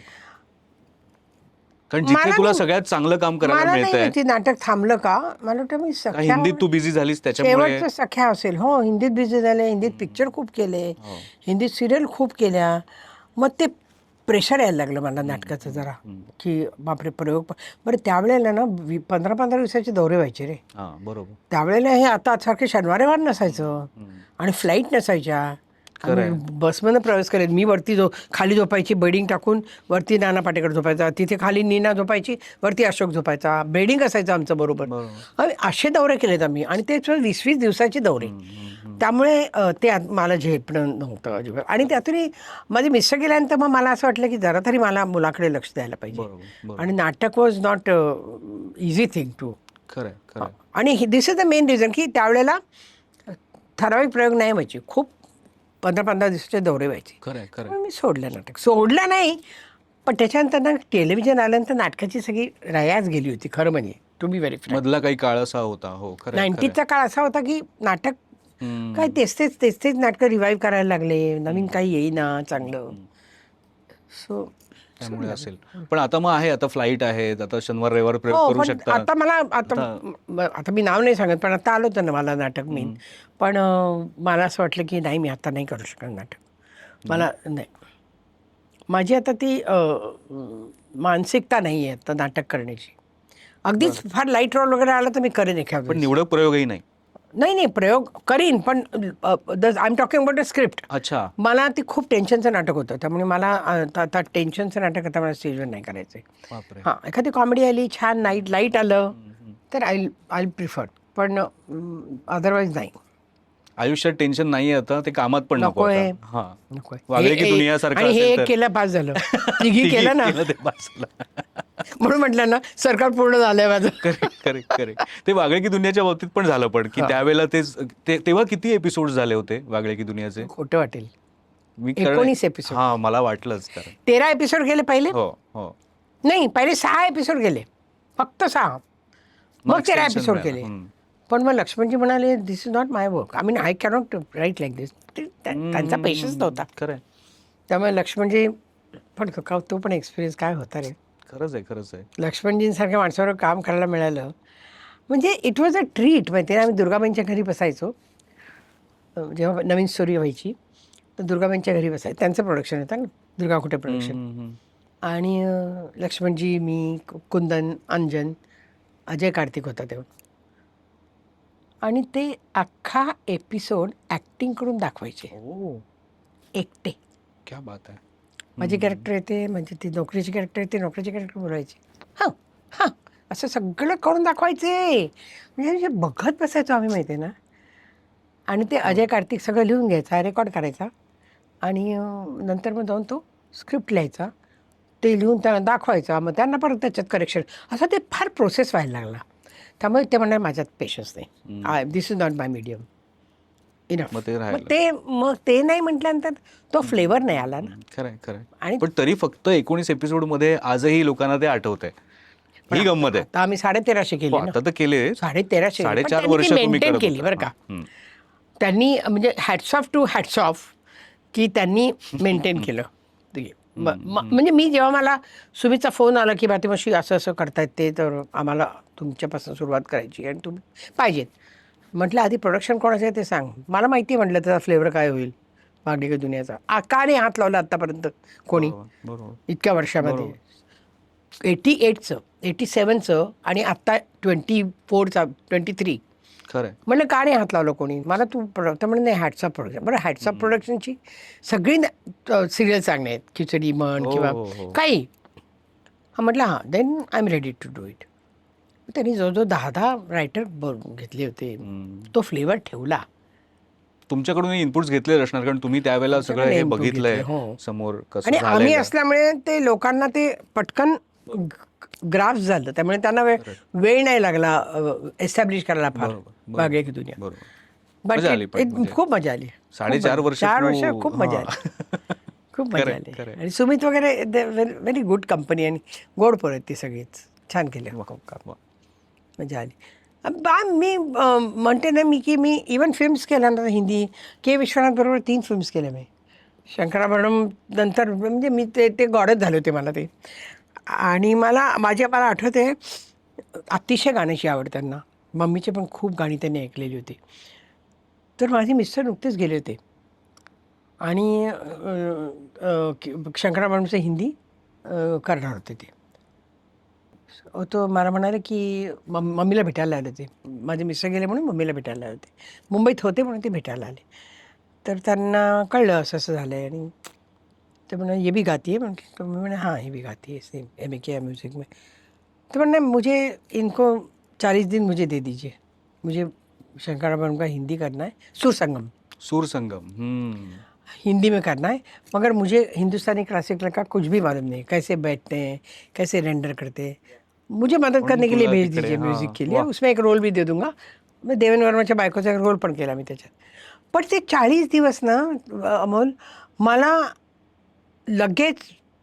कारण जिथे तुला सगळ्यात चांगलं काम करायला मला नाही मिळतंय. माहिती नाटक थांबलं का. मला वाटतं मी सख्या हिंदीत तू बिझी झालीस त्याच्यामुळे. शेवटचं सख्या असेल. हो हिंदीत बिझी झाले, हिंदीत पिक्चर खूप केले, हिंदीत सिरियल खूप केल्या. मग ते प्रेशर यायला लागलं मला नाटकाचं जरा की बापरे प्रयोग. बरं त्यावेळेला ना 15-15 दिवसाचे दौरे व्हायचे रे. बरोबर. त्यावेळेला हे आता सारखे शनिवार रविवार नसायचं आणि फ्लाईट नसायच्या. बसमधनं प्रवास करेल मी. वरती खाली झोपायची बेडिंग टाकून, वरती नाना पाटेकर झोपायचा, तिथे खाली नीना झोपायची, वरती अशोक झोपायचा, बेडिंग असायचं आमचं बरोबर. असे दौरे केलेत आम्ही आणि ते 20-20 दिवसाचे दौरे. त्यामुळे ते मला झेपणं नव्हतं अजिबात. आणि त्यातूनही माझे मिस्टर गेल्यानंतर मग मला असं वाटलं की जरा तरी मला मुलाकडे लक्ष द्यायला पाहिजे. आणि नाटक was not easy thing to. खरं. आणि this is the main reason की त्यावेळेला ठराविक प्रयोग नाही व्हायचे, खूप 15-15 दिवसाचे दौरे व्हायचे. खरं. मी सोडलं नाटक. सोडलं नाही पण त्याच्यानंतर ना टेलिव्हिजन आल्यानंतर नाटकाची सगळी रयाच गेली होती खरं म्हणजे. To be very frank. मधला काही काळ असा होता. हो खरं. 90चा काळ असा होता की नाटक काय तेच नाटकं रिवाईव्ह करायला लागले, नवीन काही येईना चांगलं. सो त्यामुळे असेल. पण आता मग आहे, आता फ्लाईट आहेत, आता शनिवार रविवार प्रयोग हो करू पण शकता. आता मला आता मी नाव नाही सांगत पण आता आलं होतं ना मला नाटक मेन. पण मला असं वाटलं की नाही मी आता नाही करू शकत नाटक. मला नाही, माझी आता ती मानसिकता नाही आहे आता नाटक करण्याची. अगदीच फार लाईट रोल वगैरे आला तर मी करेन एखादं. पण निवडक प्रयोगही नाही. नाही प्रयोग करीन पण I am talking about a script. अच्छा. मला ती खूप टेन्शनचं नाटक होतं त्यामुळे मला आता टेन्शनचं नाटक आता मला स्टेजवर नाही करायचं आहे. हां एखादी कॉमेडी आली छान लाईट आलं तर आय प्रिफर. पण अदरवाईज नाही. आयुष्यात टेन्शन नाही आता, ते कामात पण नको आहे. नको. वागळे की दुनिया सारखं आणि हे असेल एक तर. केलं पास झालं. तिघी केलं ना ते पास झालं. म्हणून म्हटलं ना सरकार पूर्ण झालंय माझं. करेक्ट. ते वागळे की दुनियाच्या बाबतीत पण झालं पण की त्यावेळेला तेव्हा किती एपिसोड झाले होते वागळे की दुनियाचे? खोटं वाटेल, मी 19 एपिसोड. हा मला वाटलंच. 13 एपिसोड गेले पहिले. हो नाही पहिले 6 एपिसोड गेले, फक्त 6. मग 13 एपिसोड केले. पण मग लक्ष्मणजी म्हणाले this is not my work, I mean I cannot write like this. त्यांचा पेशन्स नव्हता. खरं. त्यामुळे लक्ष्मणजी पण तो पण एक्सपिरियन्स काय होता रे. खरंच आहे. लक्ष्मणजींसारख्या माणसावर काम करायला मिळालं म्हणजे इट वॉज अ ट्रीट. माहिती आहे आम्ही दुर्गाबाईंच्या घरी बसायचो जेव्हा नवीन स्टोरी व्हायची तर दुर्गाबाईंच्या घरी बसायचं. त्यांचं प्रोडक्शन होतं ना दुर्गा कुठे प्रोडक्शन. आणि लक्ष्मणजी, मी, कुंदन, अंजन, अजय कार्तिक होता तेव्हा. आणि ते अख्खा एपिसोड ॲक्टिंग करून दाखवायचे एकटे. क्या बात आहे. माझी कॅरेक्टर येते म्हणजे ती नोकरीची कॅरेक्टर येते, नोकरीची कॅरेक्टर बोलायची हां असं सगळं करून दाखवायचे. म्हणजे बघत बसायचो आम्ही माहिती आहे ना. आणि ते अजय कार्तिक सगळं लिहून घ्यायचा, रेकॉर्ड करायचा आणि नंतर मग जाऊन तो स्क्रिप्ट लिहायचा, ते लिहून त्यांना दाखवायचा, मग त्यांना परत त्याच्यात करेक्शन. असं ते फार प्रोसेस व्हायला लागला. त्यामुळे ते म्हणणार माझ्यात पेशन्स नाही, this is not my medium enough. मग ते नाही म्हटल्यानंतर तो फ्लेवर नाही आला ना. खरं. आणि पण तरी फक्त 19 एपिसोड मध्ये आजही लोकांना ते आठवत आहे. ही गंमत आहे. आता आम्ही 1350 केले. आता तर केले 1350. 4.5 वर्ष मेंटेन केली बरं का त्यांनी. म्हणजे हॅट्स ऑफ की त्यांनी मेंटेन केलं. म्हणजे मी जेव्हा मला सुमीचा फोन आला की भातीमाशी असं करतायत ते, तर आम्हाला तुमच्यापासून सुरुवात करायची आणि तुम्ही पाहिजेत. म्हटलं आधी प्रोडक्शन कोणाचं आहे ते सांग, मला माहिती म्हटलं त्याचा फ्लेवर काय होईल वागळे की दुनियाचा. का नाही हात लावला आत्तापर्यंत कोणी इतक्या वर्षामध्ये. 88चं 87चं आणि आत्ता 24चा 23. खरंय. म्हणलं का नाही हात लावलं कोणी मला तू तर म्हणलं नाही हॅट्सअप प्रोडक्शन. बरं हॅट्सअप प्रोडक्शनची सगळी सिरियल चांगली आहेत खिचडी म्हण हो, किंवा हो, हो. काही. हा म्हटलं हां then I am ready to do it. त्यांनी जवळजवळ 10 रायटर घेतले होते. तो फ्लेवर ठेवला. तुमच्याकडून इनपुट्स घेतले असणार कारण तुम्ही त्यावेळेला सगळं हे input बघितलंय घेतले, हो. समोर कसं आणि आम्ही झालंय. असल्यामुळे ते लोकांना ते पटकन ग्राफ झालं त्यामुळे त्यांना वेळ नाही लागला एस्टॅब्लिश करायला फार बरोबर, बरोबर. बागे की दुनिया. बरोबर. But मजा आली it- पण it- म्हणजे. खूप मजा आली. 4.5 वर्ष 4 वर्ष तू- खूप मजा हा. आली. खूप मजा खरंय, आली. खरंय. आणि सुमित वगैरे व्हेरी गुड कंपनी आणि गोड पोरं आहेत ती सगळीच छान केले. वा. मजा आली. मी म्हणते ना की मी इवन फिल्म्स केल्या ना हिंदी के विश्वनाथ बरोबर 3 फिल्म्स केल्या मी. शंकराभरणम नंतर म्हणजे मी ते गॉडच झाले होते मला ते. आणि मला आठवते अतिशय गाण्याची आवड त्यांना. मम्मीचे पण खूप गाणी त्यांनी ऐकलेली होती. तर माझे मिस्टर नुकतेच गेले होते आणि शंकराभरणमचं हिंदी करणार होते ते. तो मला म्हणाले की मम्मीला भेटायला आले ते. माझे मिस्टर गेले म्हणून मम्मीला भेटायला आले होते. मुंबईत होते म्हणून ते भेटायला आले. तर त्यांना कळलं असं असं झालं आहे आणि ते म्हणे ये भी गाती है म्हणजे तो मी म्हणे हाँ ये भी गाती है सेम एम ए किया म्यूज़िक में. तो मैंने मुझे इनको 40 दिन मुझे दे दीजिए. मुझे शंकराभरणम का हिंदी करना है. सुर संगम हिंदी में करना है मगर मुझे हिंदुस्तानी क्लासिकल का कुछ भी मालूम नहीं. कैसे बैठते हैं कैसे रेंडर करते हैं. मुझे मदद करने के लिए भेज दीजिए म्यूज़िक के लिए. उसमें एक रोल भी दे दूंगा. मैं देवेन वर्माच्या बायकोचा एक रोल पण केला मी त्याच्यात. पण ते 40 दिवस ना अमोल मला लगेच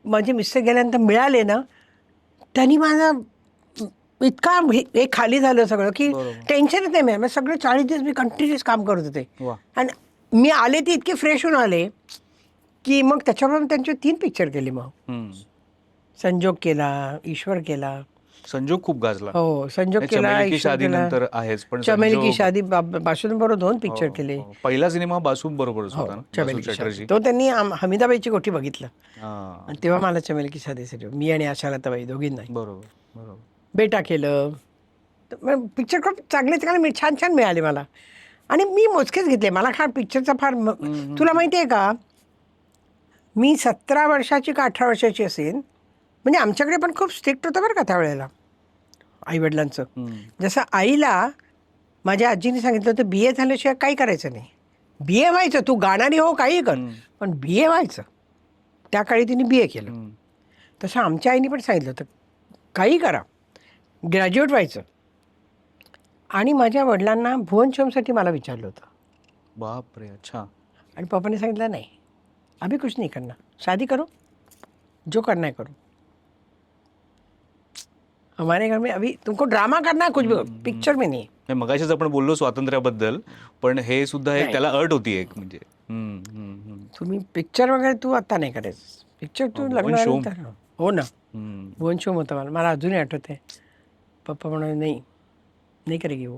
माझे मिस्टर गेल्यानंतर मिळाले ना त्यांनी माझा इतका हे खाली झालं सगळं की टेन्शनच नाही. मी सगळे 40 दिवस मी कंटिन्युअस काम करत होते. आणि मी आले ते इतके फ्रेश होऊन आले की मग त्याच्याबरोबर त्यांचे 3 पिक्चर केले. मग संजोग केला, ईश्वर केला. संजोग खूप गाजला. हो संजोग केला, चमेली की ईश्वर शादी केला. नंतर आहेच पण चमेली की संजोग- शादी बासुंद बरोबर 2 पिक्चर केले. पहिला सिनेमा बासू बरोबरच होता ना, चमेली बासू की चॅटर्जी. शादी. तो त्यांनी हमीदाबाईची कोठी बघितलं हा, आणि तेव्हा मला चमेली की शादीसाठी मी आणि आशालताबाई दोघींना बरोबर बरोबर. बेटा केलं. पिक्चर खूप चांगले छान छान मिळाले मला आणि मी मोजकेच घेतले. मला हा पिक्चरचा फार तुला माहिती आहे का मी 17 वर्षाची का 18 वर्षाची असेल म्हणजे आमच्याकडे पण खूप स्ट्रिक्ट होतं बरं का त्यावेळेला आईवडिलांचं. जसं आईला माझ्या आजीने सांगितलं होतं BA झाल्याशिवाय काही करायचं नाही. BA व्हायचं तू गाणारी हो काही कर पण BA व्हायचं. त्या काळी तिने BA केलं. तसं आमच्या आईने पण सांगितलं होतं काही करा ग्रॅज्युएट व्हायचं. आणि माझ्या वडिलांना भुवन शोमसाठी मला विचारलं होतं. बापरे. अच्छा. आणि पप्पाने सांगितलं नाही अभी कुछ नहीं करना शादी करो जो करना है करो. हमारे घर में अभी तुमको ड्रामा करना है कुछ भी पिक्चर में नहीं. मगाशीच आपण बोललो स्वातंत्र्याबद्दल पण हे सुद्धा एक नाही. त्याला अट होती एक म्हणजे तुम्ही पिक्चर वगैरे तू आता नाही करायचं. पिक्चर तू भुवन शोम. लग्न हो ना भुवन शोम होतं मला अजूनही आठवते. पप्पा म्हणाले नाही नाही करेगी वो.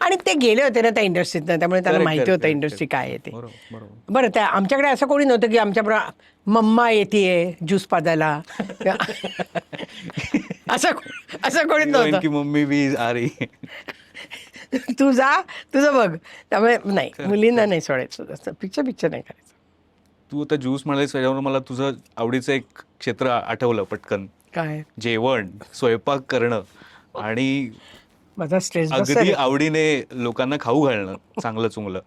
आणि ते गेले होते ना त्या इंडस्ट्रीतनं त्यामुळे त्यांना Correct, माहिती correct, होतं correct, इंडस्ट्री काय आहे ते. बरोबर. बरं त्या आमच्याकडे असं कोणी नव्हतं की आमच्याबरोबर मम्मा येते ज्यूस पाजायला असं कोणी नव्हतं. की मम्मी बी आ रही. तू जा तुझं बघ. त्यामुळे नाही मुलींना नाही सोडायचं असं पिक्चर नाही करायचं. तू आता ज्यूस म्हणालीस त्याच्यावर मला तुझं आवडीचं एक क्षेत्र आठवलं पटकन. काय जेवण स्वयंपाक करणं आणि माझा स्ट्रेस अगदी आवडीने लोकांना खाऊ घालणं चांगलं चुंगलं.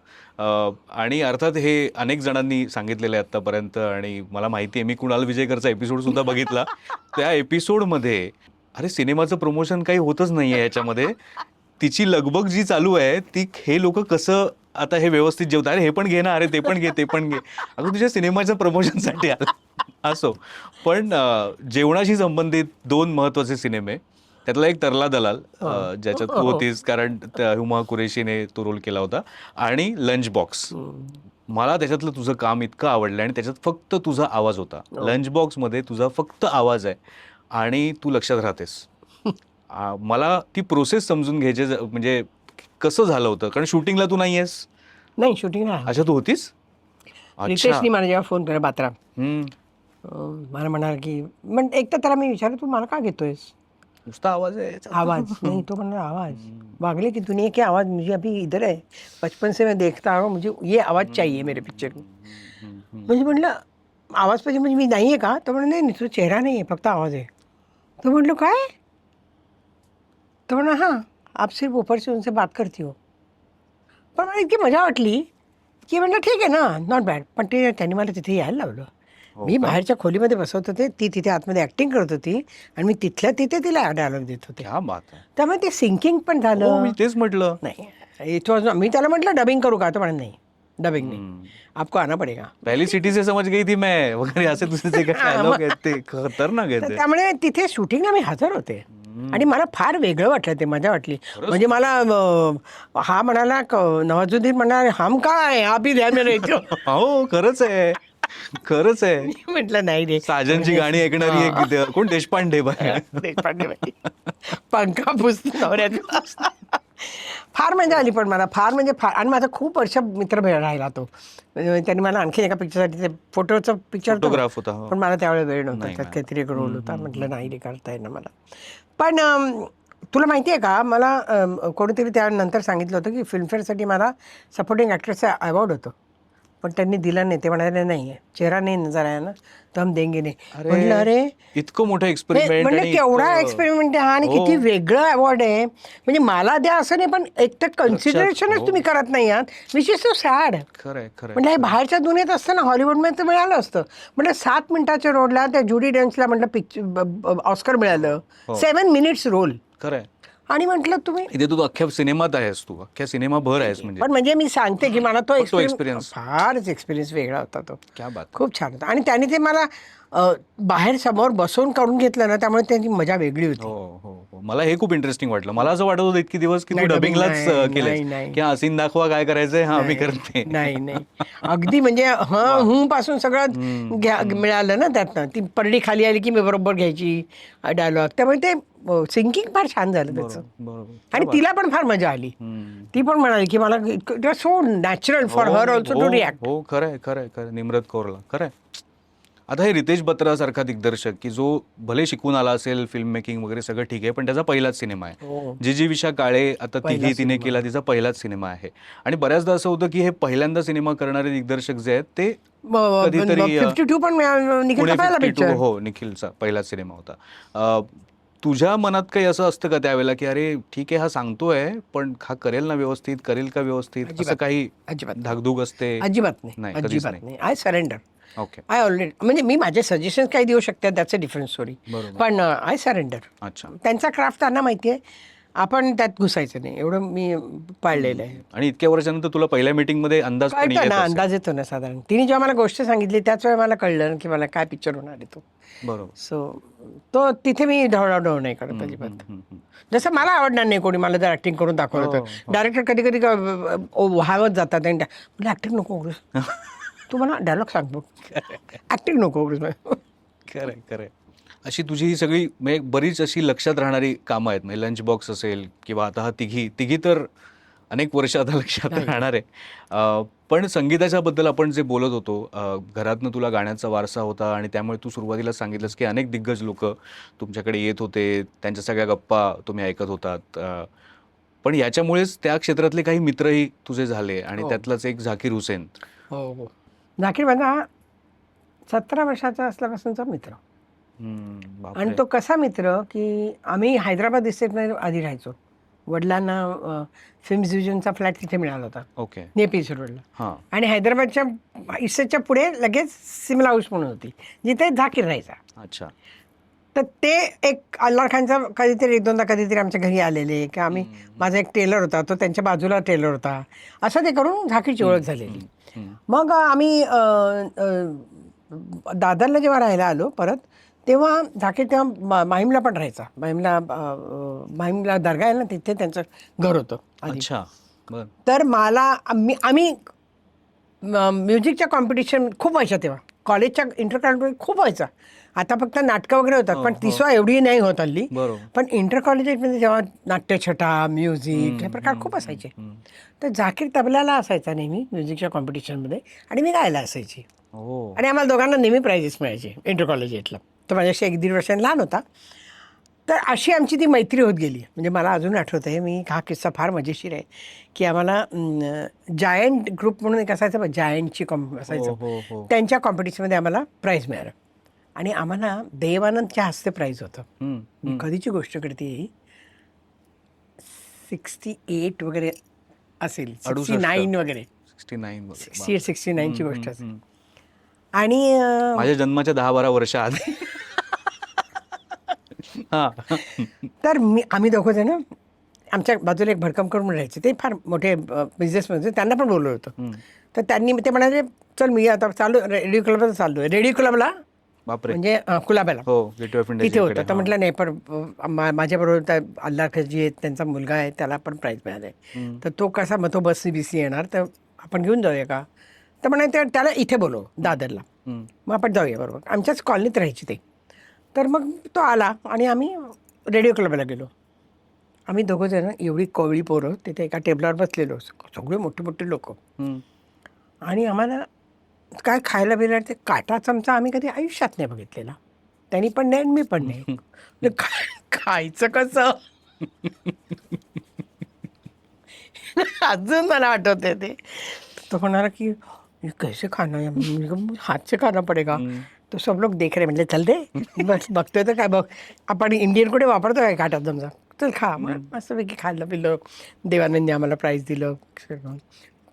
आणि अर्थात हे अनेक जणांनी सांगितलेलं आहे आत्तापर्यंत आणि मला माहिती आहे मी कुणाल विजयकरचा एपिसोड सुद्धा बघितला. त्या एपिसोडमध्ये अरे सिनेमाचं प्रमोशन काही होतच नाही आहे याच्यामध्ये. तिची लगबग जी चालू आहे ती हे लोक कसं आता हे व्यवस्थित जेवतात. अरे हे पण घे ना अरे ते पण घे ते पण घे. अगं तुझ्या सिनेमाच्या प्रमोशनसाठी आलं असो. पण जेवणाशी संबंधित 2 महत्त्वाचे सिनेमे त्यातला एक तरला दलाल ज्याच्यात तू होतीस कारण हुमा कुरेशीने तो रोल केला होता आणि लंच बॉक्स. मला त्याच्यातलं तुझं काम इतकं आवडलं आणि त्याच्यात फक्त तुझा आवाज होता. लंच बॉक्समध्ये तुझा फक्त आवाज आहे आणि तू लक्षात राहतेस. मला ती प्रोसेस समजून घ्यायची म्हणजे कसं झालं होतं कारण शूटिंगला तू नाही आहेस. नाही शूटिंग नाही. अच्छा तू होतीस. रितेशनी मला जेव्हा फोन केला बात्रा मला म्हणाला की एक तर त्याला मी विचारलं तू मला का घेतोयस नुसता आवाज आहे याचा. आवाज नहीं तो म्हणणार आवाज वागले की दुनिया की आवाज मुझे अभी इधर है बचपन से मैं देखता हूँ मुझे ये आवाज चाहिए मेरे पिक्चर में म्हणजे म्हटलं आवाज पाहिजे म्हणजे मी नाही आहे का तर म्हणलं नाही तुझा चेहरा नाही आहे फक्त आवाज आहे तो म्हटलं काय तो म्हणा हां आप सिर्फ ऊपर से उनसे बात करती हो पण मला इतकी मजा वाटली की म्हटलं ठीक आहे ना नॉट बॅड पण ते त्यांनी मला तिथे यायला लावलं मी बाहेरच्या खोलीमध्ये बसवत होते ती तिथे आतमध्ये ॲक्टिंग करत होती आणि मी तिथल्या तिथे तिला डायलॉग देत होते क्या बात आहे. त्यामुळे ते सिंकिंग पण हो, झालं मी तेच म्हटलं. नाही इट वॉज मी त्याला म्हटलं डबिंग करू का तो म्हणत नाही डबिंग नाही आपको आना पडेगा पहली सिटी से समझ गई थी मैं वगैरे असे तुझे जे काही डायलॉग आहेत ते खतरनाक आहेत तर ते. त्यामुळे तिथे शूटिंगला मी हजर होते आणि मला फार वेगळं वाटलं ते मजा वाटली म्हणजे मला हा म्हणाला नवाजुद्दीन म्हणाला हम काय आप ही ध्यान में रहते हो हो खरंच आहे खरंच आहे. मी म्हटलं नाही रे साजनची गाणी ऐकणारी एक विद्या- कोण देशपांडे बाई. देशपांडे बाई पंखा पुसतो नवऱ्याचा फार मजा आली पण मला फार म्हणजे फार आणि माझा खूप वर्ष मित्र राहिला तो म्हणजे त्यांनी मला आणखी एका पिक्चरसाठी ते फोटोचं पिक्चर फोटोग्राफ होता हो. पण मला त्यावेळेला वेळ नव्हता नाही, त्यात नाही. काहीतरी एक रोल होता म्हटलं नाही रे करता येईना मला पण तुला माहिती आहे का मला कोणीतरी त्यानंतर सांगितलं होतं की फिल्मफेअरसाठी मला सपोर्टिंग ॲक्ट्रेसचा अवॉर्ड होतं पण त्यांनी दिला नाही ते म्हणाले नाही चेहरा नाही नजर आहे ना तर हम देंगे नाही म्हटलं अरे इतकं मोठं एक्सपेरिमेंट म्हणजे केवढा एक्सपेरिमेंट आहे हा आणि किती वेगळं अवॉर्ड आहे म्हणजे मला द्या असं नाही पण एक तर कन्सिडरेशनच तुम्ही करत नाही आहात विच इज सो सॅड खरंय खरंय. म्हणजे हे बाहेरच्या दुनियेत असतं ना हॉलिवूडमध्ये तर मिळालं असतं म्हणजे 7 मिनिटाच्या रोडला त्या जुडी डेन्सला म्हटलं ऑस्कर मिळालं 7 मिनिट्स रोल खरंय. आणि म्हटलं तुम्ही इथे तू अख्ख्या सिनेमात आहेस तू अख्ख्या सिनेमा भर आहेस म्हणजे पण म्हणजे मी सांगते की मला तो experience. एक्सपिरियन्स फारच एक्सपिरियन्स वेगळा होता तो क्या बात. खूप छान होता आणि त्याने ते मला बाहेर समोर बसवून करून घेतलं ना त्यामुळे त्यांची मजा वेगळी होती हो हो हो मला हे खूप इंटरेस्टिंग वाटलं मला असं वाटत होतं इतकी दिवस की तू नाही, डबिंगलाच नाही, केलंय नाही. की सीन दाखवा काय करायचंय हा मी करते. नाही नाही अगदी म्हणजे पासून सगळं मिळालं ना त्यातनं ती परडी खाली आली की मी बरोबर घ्यायची डायलॉग त्यामुळे ते सिंकिंग फार छान झालं त्याचं बरोबर. आणि तिला पण फार मजा आली ती पण म्हणाली की मला it was so natural for her also to react हो खरंय खरंय खरं निम्रत कौरला खरंय. आता हे रितेश बत्रासारखा दिग्दर्शक की जो भले शिकून आला असेल फिल्म मेकिंग वगैरे सगळं ठीक आहे पण त्याचा पहिलाच सिनेमा आहे. जी विशा काळे आता तिघी तिने केला तिचा पहिलाच सिनेमा आहे आणि बऱ्याचदा असं होतं की हे पहिल्यांदा सिनेमा करणारे दिग्दर्शक जे आहेत ते कधीतरी 52 पण निखिलचा पुणे पहिला 52 पिक्चर हो निखिलचा पहिलाच सिनेमा होता. तुझ्या मनात काही असं असतं का त्यावेळेला की अरे ठीक आहे हा सांगतोय पण हा करेल ना व्यवस्थित करेल का व्यवस्थित असं काही अजिबात धाकधूक असते? अजिबात नाही नाही, कधीच अजिबात नाही. नाही I surrender okay I already म्हणजे मी माझे सजेशन काही देऊ शकते दॅट्स अ डिफरंट स्टोरी बरोबर. पण आय सरेंडर अच्छा त्यांचा क्राफ्ट त्यांना माहिती आहे आपण त्यात घुसायचं नाही एवढं मी पाळलेलं आहे आणि इतक्या वर्षानंतर तुला पहिल्या मीटिंग मध्ये अंदाज पण कळतं येत ना असेल. अंदाज येतो ना साधारण तिने जेव्हा मला गोष्ट सांगितली त्याच वेळी मला कळलं की मला काय पिक्चर होणार आहे तो बरोबर. सो तो तिथे मी ढवळाढवळ नाही करत अजिबात जसं मला आवडणार नाही कोणी मला जर ऍक्टिंग करून दाखवलं तर डायरेक्टर कधी कधी व्हावत जातात आणि म्हणजे ऍक्टिंग नको उघडूस तू मला डायलॉग सांग बघ ऍक्टिंग नको उघडूस खरंय खरंय. अशी तुझी ही सगळी म्हणजे बरीच अशी लक्षात राहणारी कामं आहेत म्हणजे लंच बॉक्स असेल किंवा आता हा तिघी तर अनेक वर्ष आता लक्षात राहणार आहे. पण संगीताच्या बद्दल आपण जे बोलत होतो घरातनं तुला गाण्याचा वारसा होता आणि त्यामुळे तू सुरुवातीला सांगितलंस की अनेक दिग्गज लोक तुमच्याकडे येत होते त्यांच्या सगळ्या गप्पा तुम्ही ऐकत होतात. पण याच्यामुळेच त्या क्षेत्रातले काही मित्रही तुझे झाले आणि त्यातलाच एक झाकीर हुसेन. हो हो झाकीर माझा 17 वर्षाचा असल्यापासूनचा मित्र आणि तो कसा मित्र की आम्ही हैदराबाद इस्टेटमध्ये आधी राहायचो वडिलांना फिल्म डिव्हिजनचा फ्लॅट तिथे मिळाला होता ओके नेपीस रोडला हां आणि हैदराबादच्या इस्टेटच्या पुढे लगेच सिमला हाऊस म्हणून होती जिथे झाकीर राहायचा. अच्छा. तर ते एक अल्लाह खानचा कधीतरी 1-2दा कधीतरी आमच्या घरी आलेले की आम्ही माझा एक टेलर होता तो त्यांच्या बाजूला टेलर होता असं ते करून झाकीरची ओळख झालेली. मग आम्ही दादरला जेव्हा राहायला आलो परत तेव्हा झाकीर तेव्हा माहीमला पण राहायचा माहीमला दर्गा आहे ना तिथे त्यांचं घर होतं आधी. अच्छा बरं. तर मला आम्ही म्युझिकच्या कॉम्पिटिशन खूप व्हायच्या तेव्हा. कॉलेजच्या इंटर कॉलेज खूप व्हायचा. आता फक्त नाटकं वगैरे होतात, पण तिसवा एवढी नाही होत हल्ली. बरोबर. पण इंटर कॉलेजमध्ये जेव्हा नाट्यछटा, म्युझिक हे प्रकार खूप असायचे. तर झाकीर तबल्याला असायचा नेहमी म्युझिकच्या कॉम्पिटिशनमध्ये आणि मी गायला असायची. हो. आणि आम्हाला दोघांना नेहमी प्राइजेस मिळायचे इंटर कॉलेज एटला. तो माझ्याशी 1-1.5 वर्षांनी लहान होता. तर अशी आमची ती मैत्री होत गेली. म्हणजे मला अजून आठवतं आहे, मी हा किस्सा फार मजेशीर आहे की आम्हाला जायंट ग्रुप म्हणून एक असायचं बघ, जायंटची हो, असायचं, हो. त्यांच्या कॉम्पिटिशनमध्ये आम्हाला प्राईज मिळालं. आणि आम्हाला देवानंदच्या हस्ते प्राईज होतं. मी कधीची गोष्ट करते, 68 वगैरे असेल, 69 वगैरे, 69ची गोष्ट असेल. आणि माझ्या जन्माच्या 10-12 वर्ष आधी. तर आम्ही दोघं जण, आमच्या बाजूला एक भडकम करून राहायचे, ते फार मोठे बिझनेसमॅन होते, त्यांना पण बोलवलं होतं. तर त्यांनी ते म्हणाले, चल मी आता चालू रेडिओ क्लबला चाललो आहे. रेडिओ क्लबला बापरे. म्हणजे कुलाब्याला हो, गेटवे ऑफ इंडिया तिथे होतं. तर म्हटलं नाही, पण माझ्याबरोबर त्या अल्लाखजी आहेत, त्यांचा मुलगा आहे, त्याला पण प्राईज मिळालं आहे. तर तो कसा, मग तो बसनी बिसी येणार, तर आपण घेऊन जाऊया का? तर म्हणे त्याला इथे बोलव दादरला, मग आपण जाऊया बरोबर. आमच्याच कॉलनीत राहायची ते. तर मग तो आला आणि आम्ही रेडिओ क्लबला गेलो. आम्ही दोघं जण, एवढी कोवळी पोरं, तिथे एका टेबलावर बसलेलो, सगळे मोठे मोठे लोक. आणि आम्हाला काय खायला बिला, ते काटा चमचा आम्ही कधी आयुष्यात नाही बघितलेला. त्यांनी पण नाही आणि मी पण नाही. म्हणजे खायचं कसं अजून मला आठवते ते. तो म्हणाला की कैसे खाना है, हाथ से खाना पडेगा. तो सब लोग देख रहे, म्हणजे चल दे, बस बघतोय तर काय बघ, आपण इंडियन कुठे वापरतो काय काटा चमचा, चल खा. मग मस्तपैकी खाल्लं पिल्लं. देवानंदने आम्हाला प्राईज दिलं.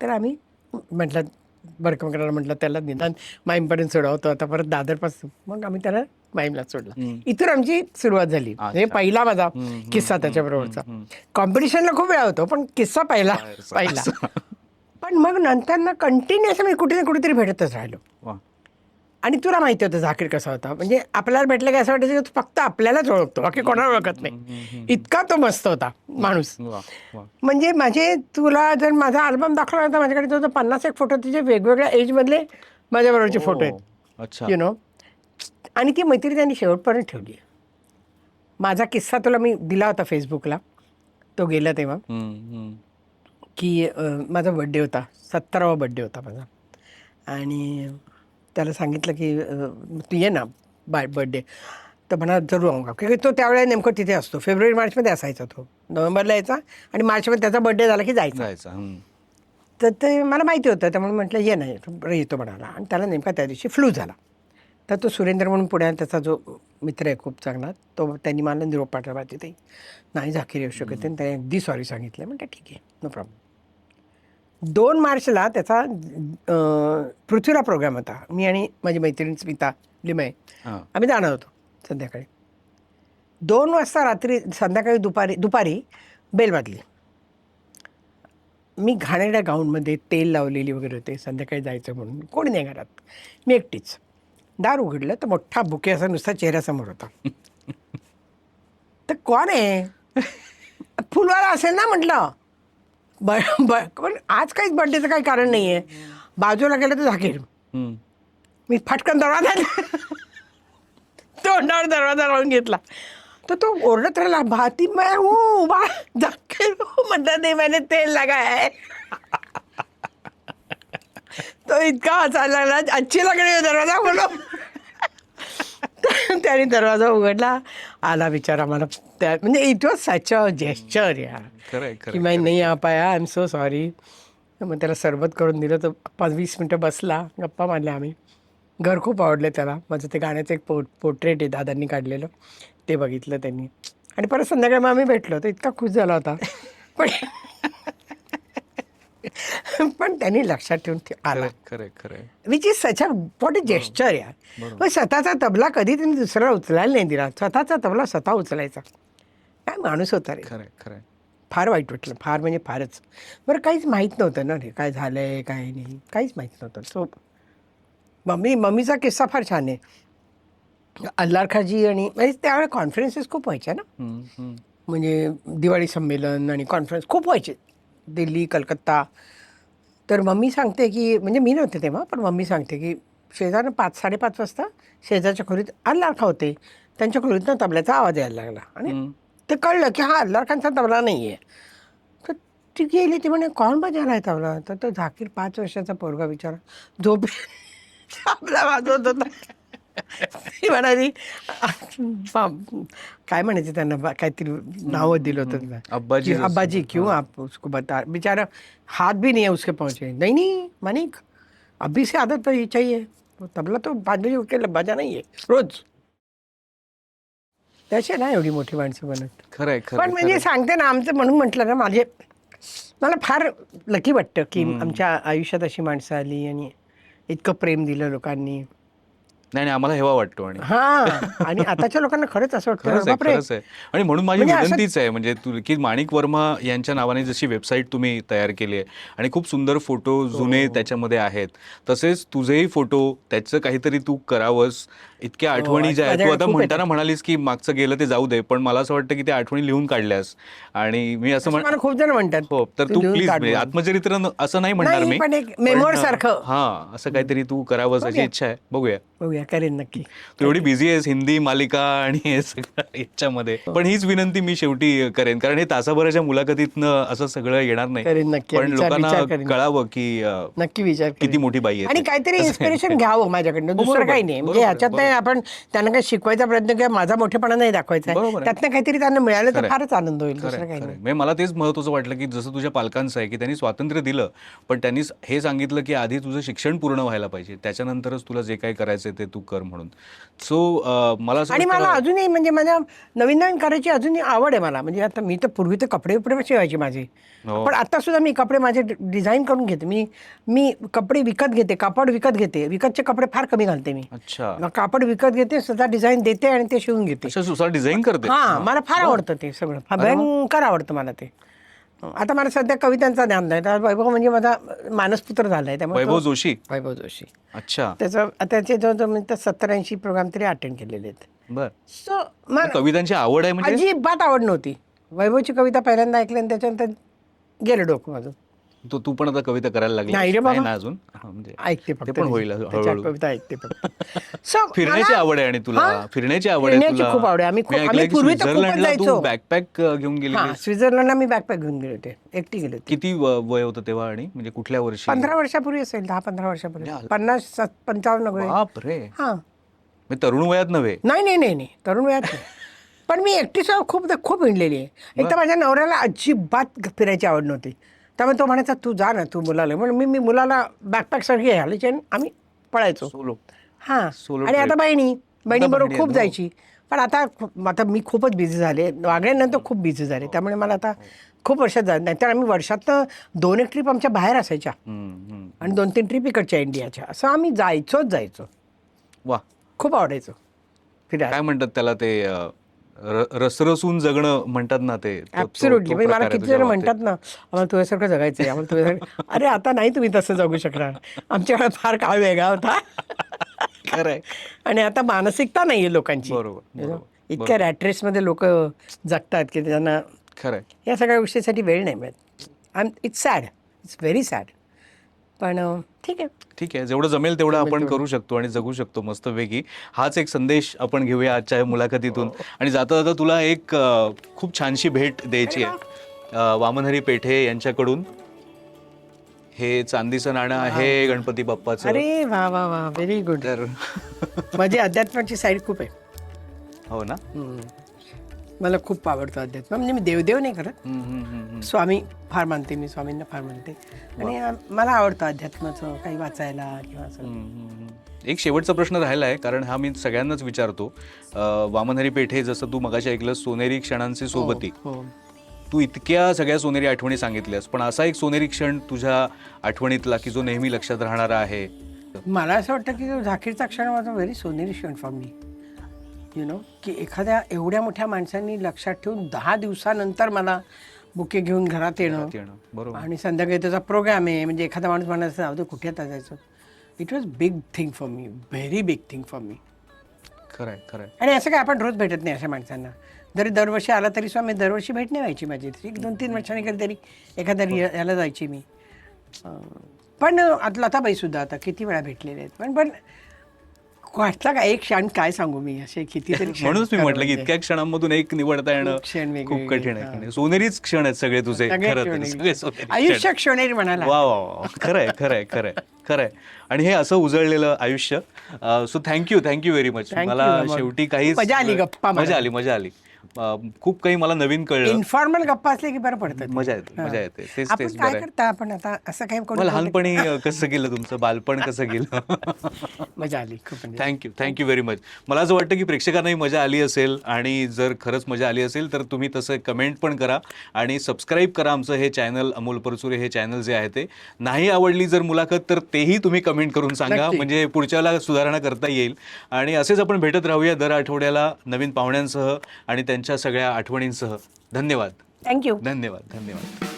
तर आम्ही म्हटलं, भडकम करायला म्हटलं त्याला, निदान माईमपर्यंत सोडवतो, आता परत दादरपासून. मग आम्ही त्याला माईमला सोडलं. इथून आमची सुरुवात झाली. म्हणजे पहिला माझा किस्सा त्याच्याबरोबरचा. कॉम्पिटिशनला खूप वेळा होतो, पण किस्सा पहिला. पण मग नंतर ना कंटिन्युअस मी कुठे ना कुठेतरी भेटतच राहिलो. आणि तुला माहिती होतं झाकीर कसा होता, म्हणजे आपल्याला भेटलं की असं वाटायचं की फक्त आपल्यालाच ओळखतो, बाकी कोणाला ओळखत नाही, इतका तो मस्त होता माणूस. म्हणजे तुला जर माझा अल्बम दाखवला होता, माझ्याकडे जो 50 एक फोटो, तिचे वेगवेगळ्या एजमधले माझ्याबरोबरचे फोटो आहेत, यु नो. आणि ती मैत्री त्यांनी शेवटपर्यंत ठेवली आहे. माझा किस्सा तुला मी दिला होता फेसबुकला, तो गेला तेव्हा, की माझा बड्डे होता, 17वा बड्डे होता माझा. आणि त्याला सांगितलं की तू ये ना बड्डे. तर म्हणा जरूर आऊंगा, की तो त्यावेळेला नेमकं तिथे असतो. फेब्रुवारी-मार्चमध्ये असायचा तो, नोव्हेंबरला यायचा आणि मार्चमध्ये त्याचा बड्डे झाला की जायचा. तर ते मला माहिती होतं, त्यामुळे म्हटलं ये ना, येतो म्हणाला. आणि त्याला नेमका त्या दिवशी फ्लू झाला. तर तो सुरेंद्र म्हणून पुण्यात त्याचा जो मित्र आहे खूप चांगला, तो त्यांनी मला निरोप पाठवला, तिथे नाही झाकीर येऊ शकत, आणि त्याने अगदी सॉरी सांगितलं. म्हटलं ठीक आहे, नो प्रॉब्लेम. 2 मार्चला त्याचा पृथ्वीला प्रोग्राम होता. मी आणि माझी मैत्रीण स्मिता लिमये आम्ही जाणार होतो संध्याकाळी. 2 वाजता रात्री, संध्याकाळी दुपारी बेल वाजली. मी घाणेरड्या गाऊनमध्ये, तेल लावलेली वगैरे होते, संध्याकाळी जायचं म्हणून, कोणी नाही घरात, मी एकटीच. दार उघडलं तर मोठा बुके असा नुसता चेहऱ्यासमोर होता. तर कोण आहे, फुलवाला असेल ना म्हटलं. पण आज काहीच बर्थडेचं काही कारण नाही आहे. बाजूला गेलं तर झाकीर. मी फटकन दरवाजा तोंडावर दरवाजा लावून घेतला. तर तो ओरडत राहिला, भाती मैं हूँ, झाकीर म्हणतात, नाही मैंने तेल लगाया. तो इतका हसायला लागला, अच्छी लग रही हो दरवाजा बोलो. त्याने दरवाजा उघडला, आला बिचारा. मला त्या म्हणजे it was such a gesture यार, की मैं नहीं आ पाया, आय एम सो सॉरी. मग त्याला सरबत करून दिलं, तर 5-20 मिनटं बसला, गप्पा मारल्या आम्ही. घर खूप आवडलं त्याला. माझं ते गाण्याचं एक पोर्ट्रेट आहे दादांनी काढलेलं, ते बघितलं त्यांनी. आणि परत संध्याकाळी मग आम्ही भेटलो, तर इतका खुश झाला होता. पण त्यांनी लक्षात ठेवून आला, which is such a what a gesture यार. मग स्वतःचा तबला कधी त्यांनी दुसऱ्याला उचलायला नाही दिला, स्वतःचा तबला स्वतः उचलायचा. काय माणूस होता रे. फार वाईट वाटलं, फार म्हणजे फारच. बरं काहीच माहीत नव्हतं ना रे, काय झालंय काय नाही, काहीच माहीत नव्हतं. सो मम्मीचा किस्सा फार छान आहे. अल्लारखाजी आणि म्हणजे त्यावेळेला कॉन्फरन्सेस खूप व्हायच्या ना, म्हणजे दिवाळी संमेलन आणि कॉन्फरन्स खूप व्हायचे, दिल्ली, कलकत्ता. तर मम्मी सांगते की, म्हणजे मी नव्हते तेव्हा, पण मम्मी सांगते की शेजारनं 5-5:30 वाजता शेजारच्या खोलीत अल्लार खा होते, त्यांच्या खोलीतनं तबल्याचा आवाज यायला लागला आणि ते कळलं की हा अल्लार खानचा तबला नाही आहे. तर ती गेली, ती म्हणे कोण बजावला आहे तबला? तर तो झाकीर 5 वर्षाचा पोरगा बिचारा झोप तबला वाजवत होता. ती म्हणाली काय म्हणायचे त्यांना, काहीतरी नावं दिलं होतं त्यांना. अब्बाजी कि अब्बाजी क्यों आप उसको बता, बेचारा हाथ भी नहीं है उसके पहुंचे. नहीं नहीं मानिक, अभी से आदत तो चाहिए, वो तबला तो 5 बजे उठ के बजा नहीं है रोज. त्याची ना एवढी मोठी माणसं बनत. खरंय पण म्हणजे सांगते ना, आमचं म्हणून म्हटलं ना, मला फार लकी वाटतं की आमच्या आयुष्यात अशी माणसं आली आणि इतकं प्रेम दिलं लोकांनी. नाही आम्हाला हेवा वाटतो. आणि आणि आताच्या लोकांना खरंच असं वाटतं बापरे. खरंच आहे. आणि म्हणून माझी म्हणजे असं- विनंतीच आहे म्हणजे की माणिक वर्मा यांच्या नावाने जशी वेबसाईट तुम्ही तयार केली आहे आणि खूप सुंदर फोटो जुने त्याच्यामध्ये आहेत, तसेच तुझेही फोटो, त्याचं काहीतरी तू करावंस. इतक्या आठवणी ज्या आहेत, तू आता म्हणताना म्हणालीस की मागचं गेलं ते जाऊ दे, पण मला असं वाटतं की त्या आठवणी लिहून काढल्यास. आणि मी असं मला खूप जण म्हणतात. हो, तर तू प्लीज आत्मचरित्र असं नाही म्हणणार मी, पण एक मेमोर सारखं असं काहीतरी तू करावंस अशी इच्छा आहे. बघूया करेन नक्की. तू एवढी बिझी आहेस हिंदी मालिका आणि हे सगळं याच्यामध्ये, पण हीच विनंती मी शेवटी करेन, कारण हे तासाभराच्या मुलाखतीतनं असं सगळं येणार नाही. करेन नक्की. पण लोकांना कळावं की नक्की विचार किती मोठी बाई आहे आणि काहीतरी इन्स्पिरेशन घ्यावं माझ्याकडनं, दुसरं काही नाही. म्हणजे ह्याच्यात नाही आपण त्यांना काही शिकवायचा प्रयत्न किंवा माझा मोठेपणा नाही दाखवायचा आहे. त्यातनं काहीतरी त्यांना मिळालं तर फारच आनंद होईल, दुसरं काही नाही. मला तेच महत्वाचं वाटलं की जसं तुझ्या पालकांचं आहे की त्यांनी स्वातंत्र्य दिलं, पण त्यांनी हे सांगितलं की आधी तुझं शिक्षण पूर्ण व्हायला पाहिजे, त्याच्यानंतरच तुला जे काही करायचंय ते तू कर म्हणून. सो मला आणि मला अजूनही म्हणजे माझ्या नवीन करायची अजूनही आवड आहे मला. म्हणजे आता मी तर पूर्वी तर कपडे शिवायचे माझे, पण आता सुद्धा मी कपडे माझे डिझाईन करून घेते. मी कपडे विकत घेते, कापड विकत घेते. विकतचे कपडे फार कमी घालते मी. अच्छा. कापड विकत घेते, स्वतः डिझाईन देते आणि ते शिवून घेते. स्वतः डिझाईन करते? हा, मला फार आवडतं ते सगळं, भयंकर आवडतं मला ते. आता मला सध्या कवितांचा ज्ञान नाही. वैभव म्हणजे माझा मानसपुत्र झालाय, त्यामुळे वैभव जोशी. अच्छा. त्याचे जवळ 70-80 प्रोग्राम तरी अटेंड केलेले आहेत. बर. सो कवितांची आवड आहे म्हणजे? अजिबात आवड नव्हती. वैभवची कविता पहिल्यांदा ऐकली आणि त्याच्यानंतर गेलं डोकं माझं. तू पण आता कविता करायला लागली? नाही रे बाबा, ना अजून, म्हणजे ऐकते फक्त, पण होईल हळूहळू. कविता ऐकते फक्त. फिरण्याची आवड आहे आणि तुला फिरण्याची आवड आहे? फिरण्याची खूप आवड आहे. आम्ही पूर्वी तर खूपच जायचो. बॅकपॅक घेऊन गेली? स्वित्झर्लंडला मी बॅकपॅक घेऊन गेले होते, एकटी गेले होते. किती वय होतं तेव्हा आणि म्हणजे कुठल्या वर्षी? 15 वर्षापूर्वी असेल, 10-15 वर्षापूर्वी. 50-55 वगैरे. बापरे. हा, तरुण वयात नव्हे? नाही, तरुण वयात नाही. पण मी एकटीच खूप हिंडलेली आहे. एक तर माझ्या नवऱ्याला अजिबात फिरायची आवड नव्हती, त्यामुळे तो म्हणायचा तू जा ना, तू मुलाला. म्हणून मी मुलाला बॅकपॅक सारखी घ्यायची आणि आम्ही पळायचो. आणि आता बहिणीबरोबर खूप जायची. पण आता मी खूपच बिझी झाले, वागण्यानंतर खूप बिझी झाले, त्यामुळे मला आता खूप वर्षात जात नाही. तर आम्ही वर्षातनं 2-1 ट्रिप आमच्या बाहेर असायच्या आणि 2-3 ट्रिप इकडच्या इंडियाच्या, असं आम्ही जायचो. वा, खूप आवडायचो फिरायला. काय म्हणतात त्याला ते रसरसून जगणं म्हणतात ना ते? ऍब्सोल्युटली. म्हणजे मला किती जण म्हणतात ना, आम्हाला तुझ्यासारखं जगायचंय, आम्हाला तुझ्यासारखं. अरे आता नाही तुम्ही तसं जगू शकणार, आमच्याकडे फार काळ वेगळा होता. खरंय. आणि आता मानसिकता नाहीये लोकांची. बरोबर. इतक्या रॅट रेसमध्ये लोक जगतात की त्यांना खरंय या सगळ्या गोष्टीसाठी वेळ नाही मिळत. It's sad, it's very sad. पण ठीक आहे, जेवढं जमेल तेवढं आपण करू शकतो आणि जगू शकतो मस्तपैकी. हाच एक संदेश आपण घेऊया आजच्या या मुलाखतीतून. आणि जाता जाता तुला एक खूप छानशी भेट द्यायची आहे वामनहरी पेठे यांच्याकडून. हे चांदीचं नाणं आहे गणपती बाप्पाचं. अरे वा वा वा, व्हेरी गुड. तर माझी अध्यात्माची साईड खूप आहे. हो ना? मला खूप आवडतं अध्यात्म. म्हणजे मी देवदेव नाही करत, स्वामी फार मानते, मी स्वामींना फार मानते. आणि मला आवडतं अध्यात्माचं काही वाचायला किंवा असं. एक शेवटचा प्रश्न राहिला आहे, कारण हा मी सगळ्यांनाच विचारतो. वामनहरी पेठे, जसं तू मगाशी ऐकलं सोनेरी क्षणांचे सोबती, तू इतक्या सगळ्या सोनेरी आठवणी सांगितल्यास, पण असा एक सोनेरी क्षण तुझ्या आठवणीतला की जो नेहमी लक्षात राहणारा आहे? मला असं वाटतं की झाकीरचा क्षण माझा व्हेरी सोनेरी क्षण फॉर मी. की एखाद्या एवढ्या मोठ्या माणसांनी लक्षात ठेवून 10 दिवसानंतर मला बुके घेऊन घरात येणं. बरोबर. आणि संध्याकाळी त्याचा प्रोग्राम आहे, म्हणजे एखादा माणूस म्हणायचं अवधे कुठे आता जायचं. It was big thing for me, very big thing for me. खरंय. आणि असं काय आपण रोज भेटत नाही अशा माणसांना. जरी दरवर्षी आला तरी स्वामी दरवर्षी भेट नाही व्हायची माझी. 1-2-3 वर्षांनी कधीतरी एखाद्या याला जायची मी. पण आता लताबाई सुद्धा आता किती वेळा भेटलेले आहेत, पण वाटला का एक क्षण काय सांगू मी, असे कितीतरी क्षण म्हणूनच मी खरं म्हटलं की म्हणजे. इतक्या क्षणांमधून एक निवडता येणं खूप क्षण वेगळे खूप कठीण वेगळे, आहे. सोनेरीच क्षण आहेत सगळे तुझे, सगळे खरं तर क्षण सगळे वेगळे. सोनेरी आयुष्य क्षण. क्षणेरी म्हणाला. वा वा वा, खरंय खरंय खरंय खरंय. आणि हे असं उजळलेलं आयुष्य. So thank you very much. Thank you, मला अमोल. शेवटी काहीच मजा आली गप्पा मारायला. मजा आली. खूप काही मला नवीन कळलं. इन्फॉर्मल गप्पा असले की बरं पडतं ते. मजा येते तेच आपण तेच काय बरं आहे. करता, आपण आता असं काही मग लहानपणी कसं गेलं तुमचं, बालपण कसं गेलं? मजा आली खूप म्हणजे. Thank you very much. मला असं वाटतं की प्रेक्षकांनाही मजा आली असेल, आणि जर खरंच मजा आली असेल तर तुम्ही तसं कमेंट पण करा आणि सबस्क्राईब करा आमचं हे चॅनल, अमोल परचुरे हे चॅनल जे आहे ते. नाही आवडली जर मुलाखत तर तेही तुम्ही कमेंट करून सांगा, नक्की. म्हणजे पुढच्याला सुधारणा करता येईल. आणि असेच आपण भेटत राहूया दर आठवड्याला नवीन पाहुण्यांसह आणि त्यांच्या सगळ्या आठवणींसह. धन्यवाद. थँक्यू. धन्यवाद.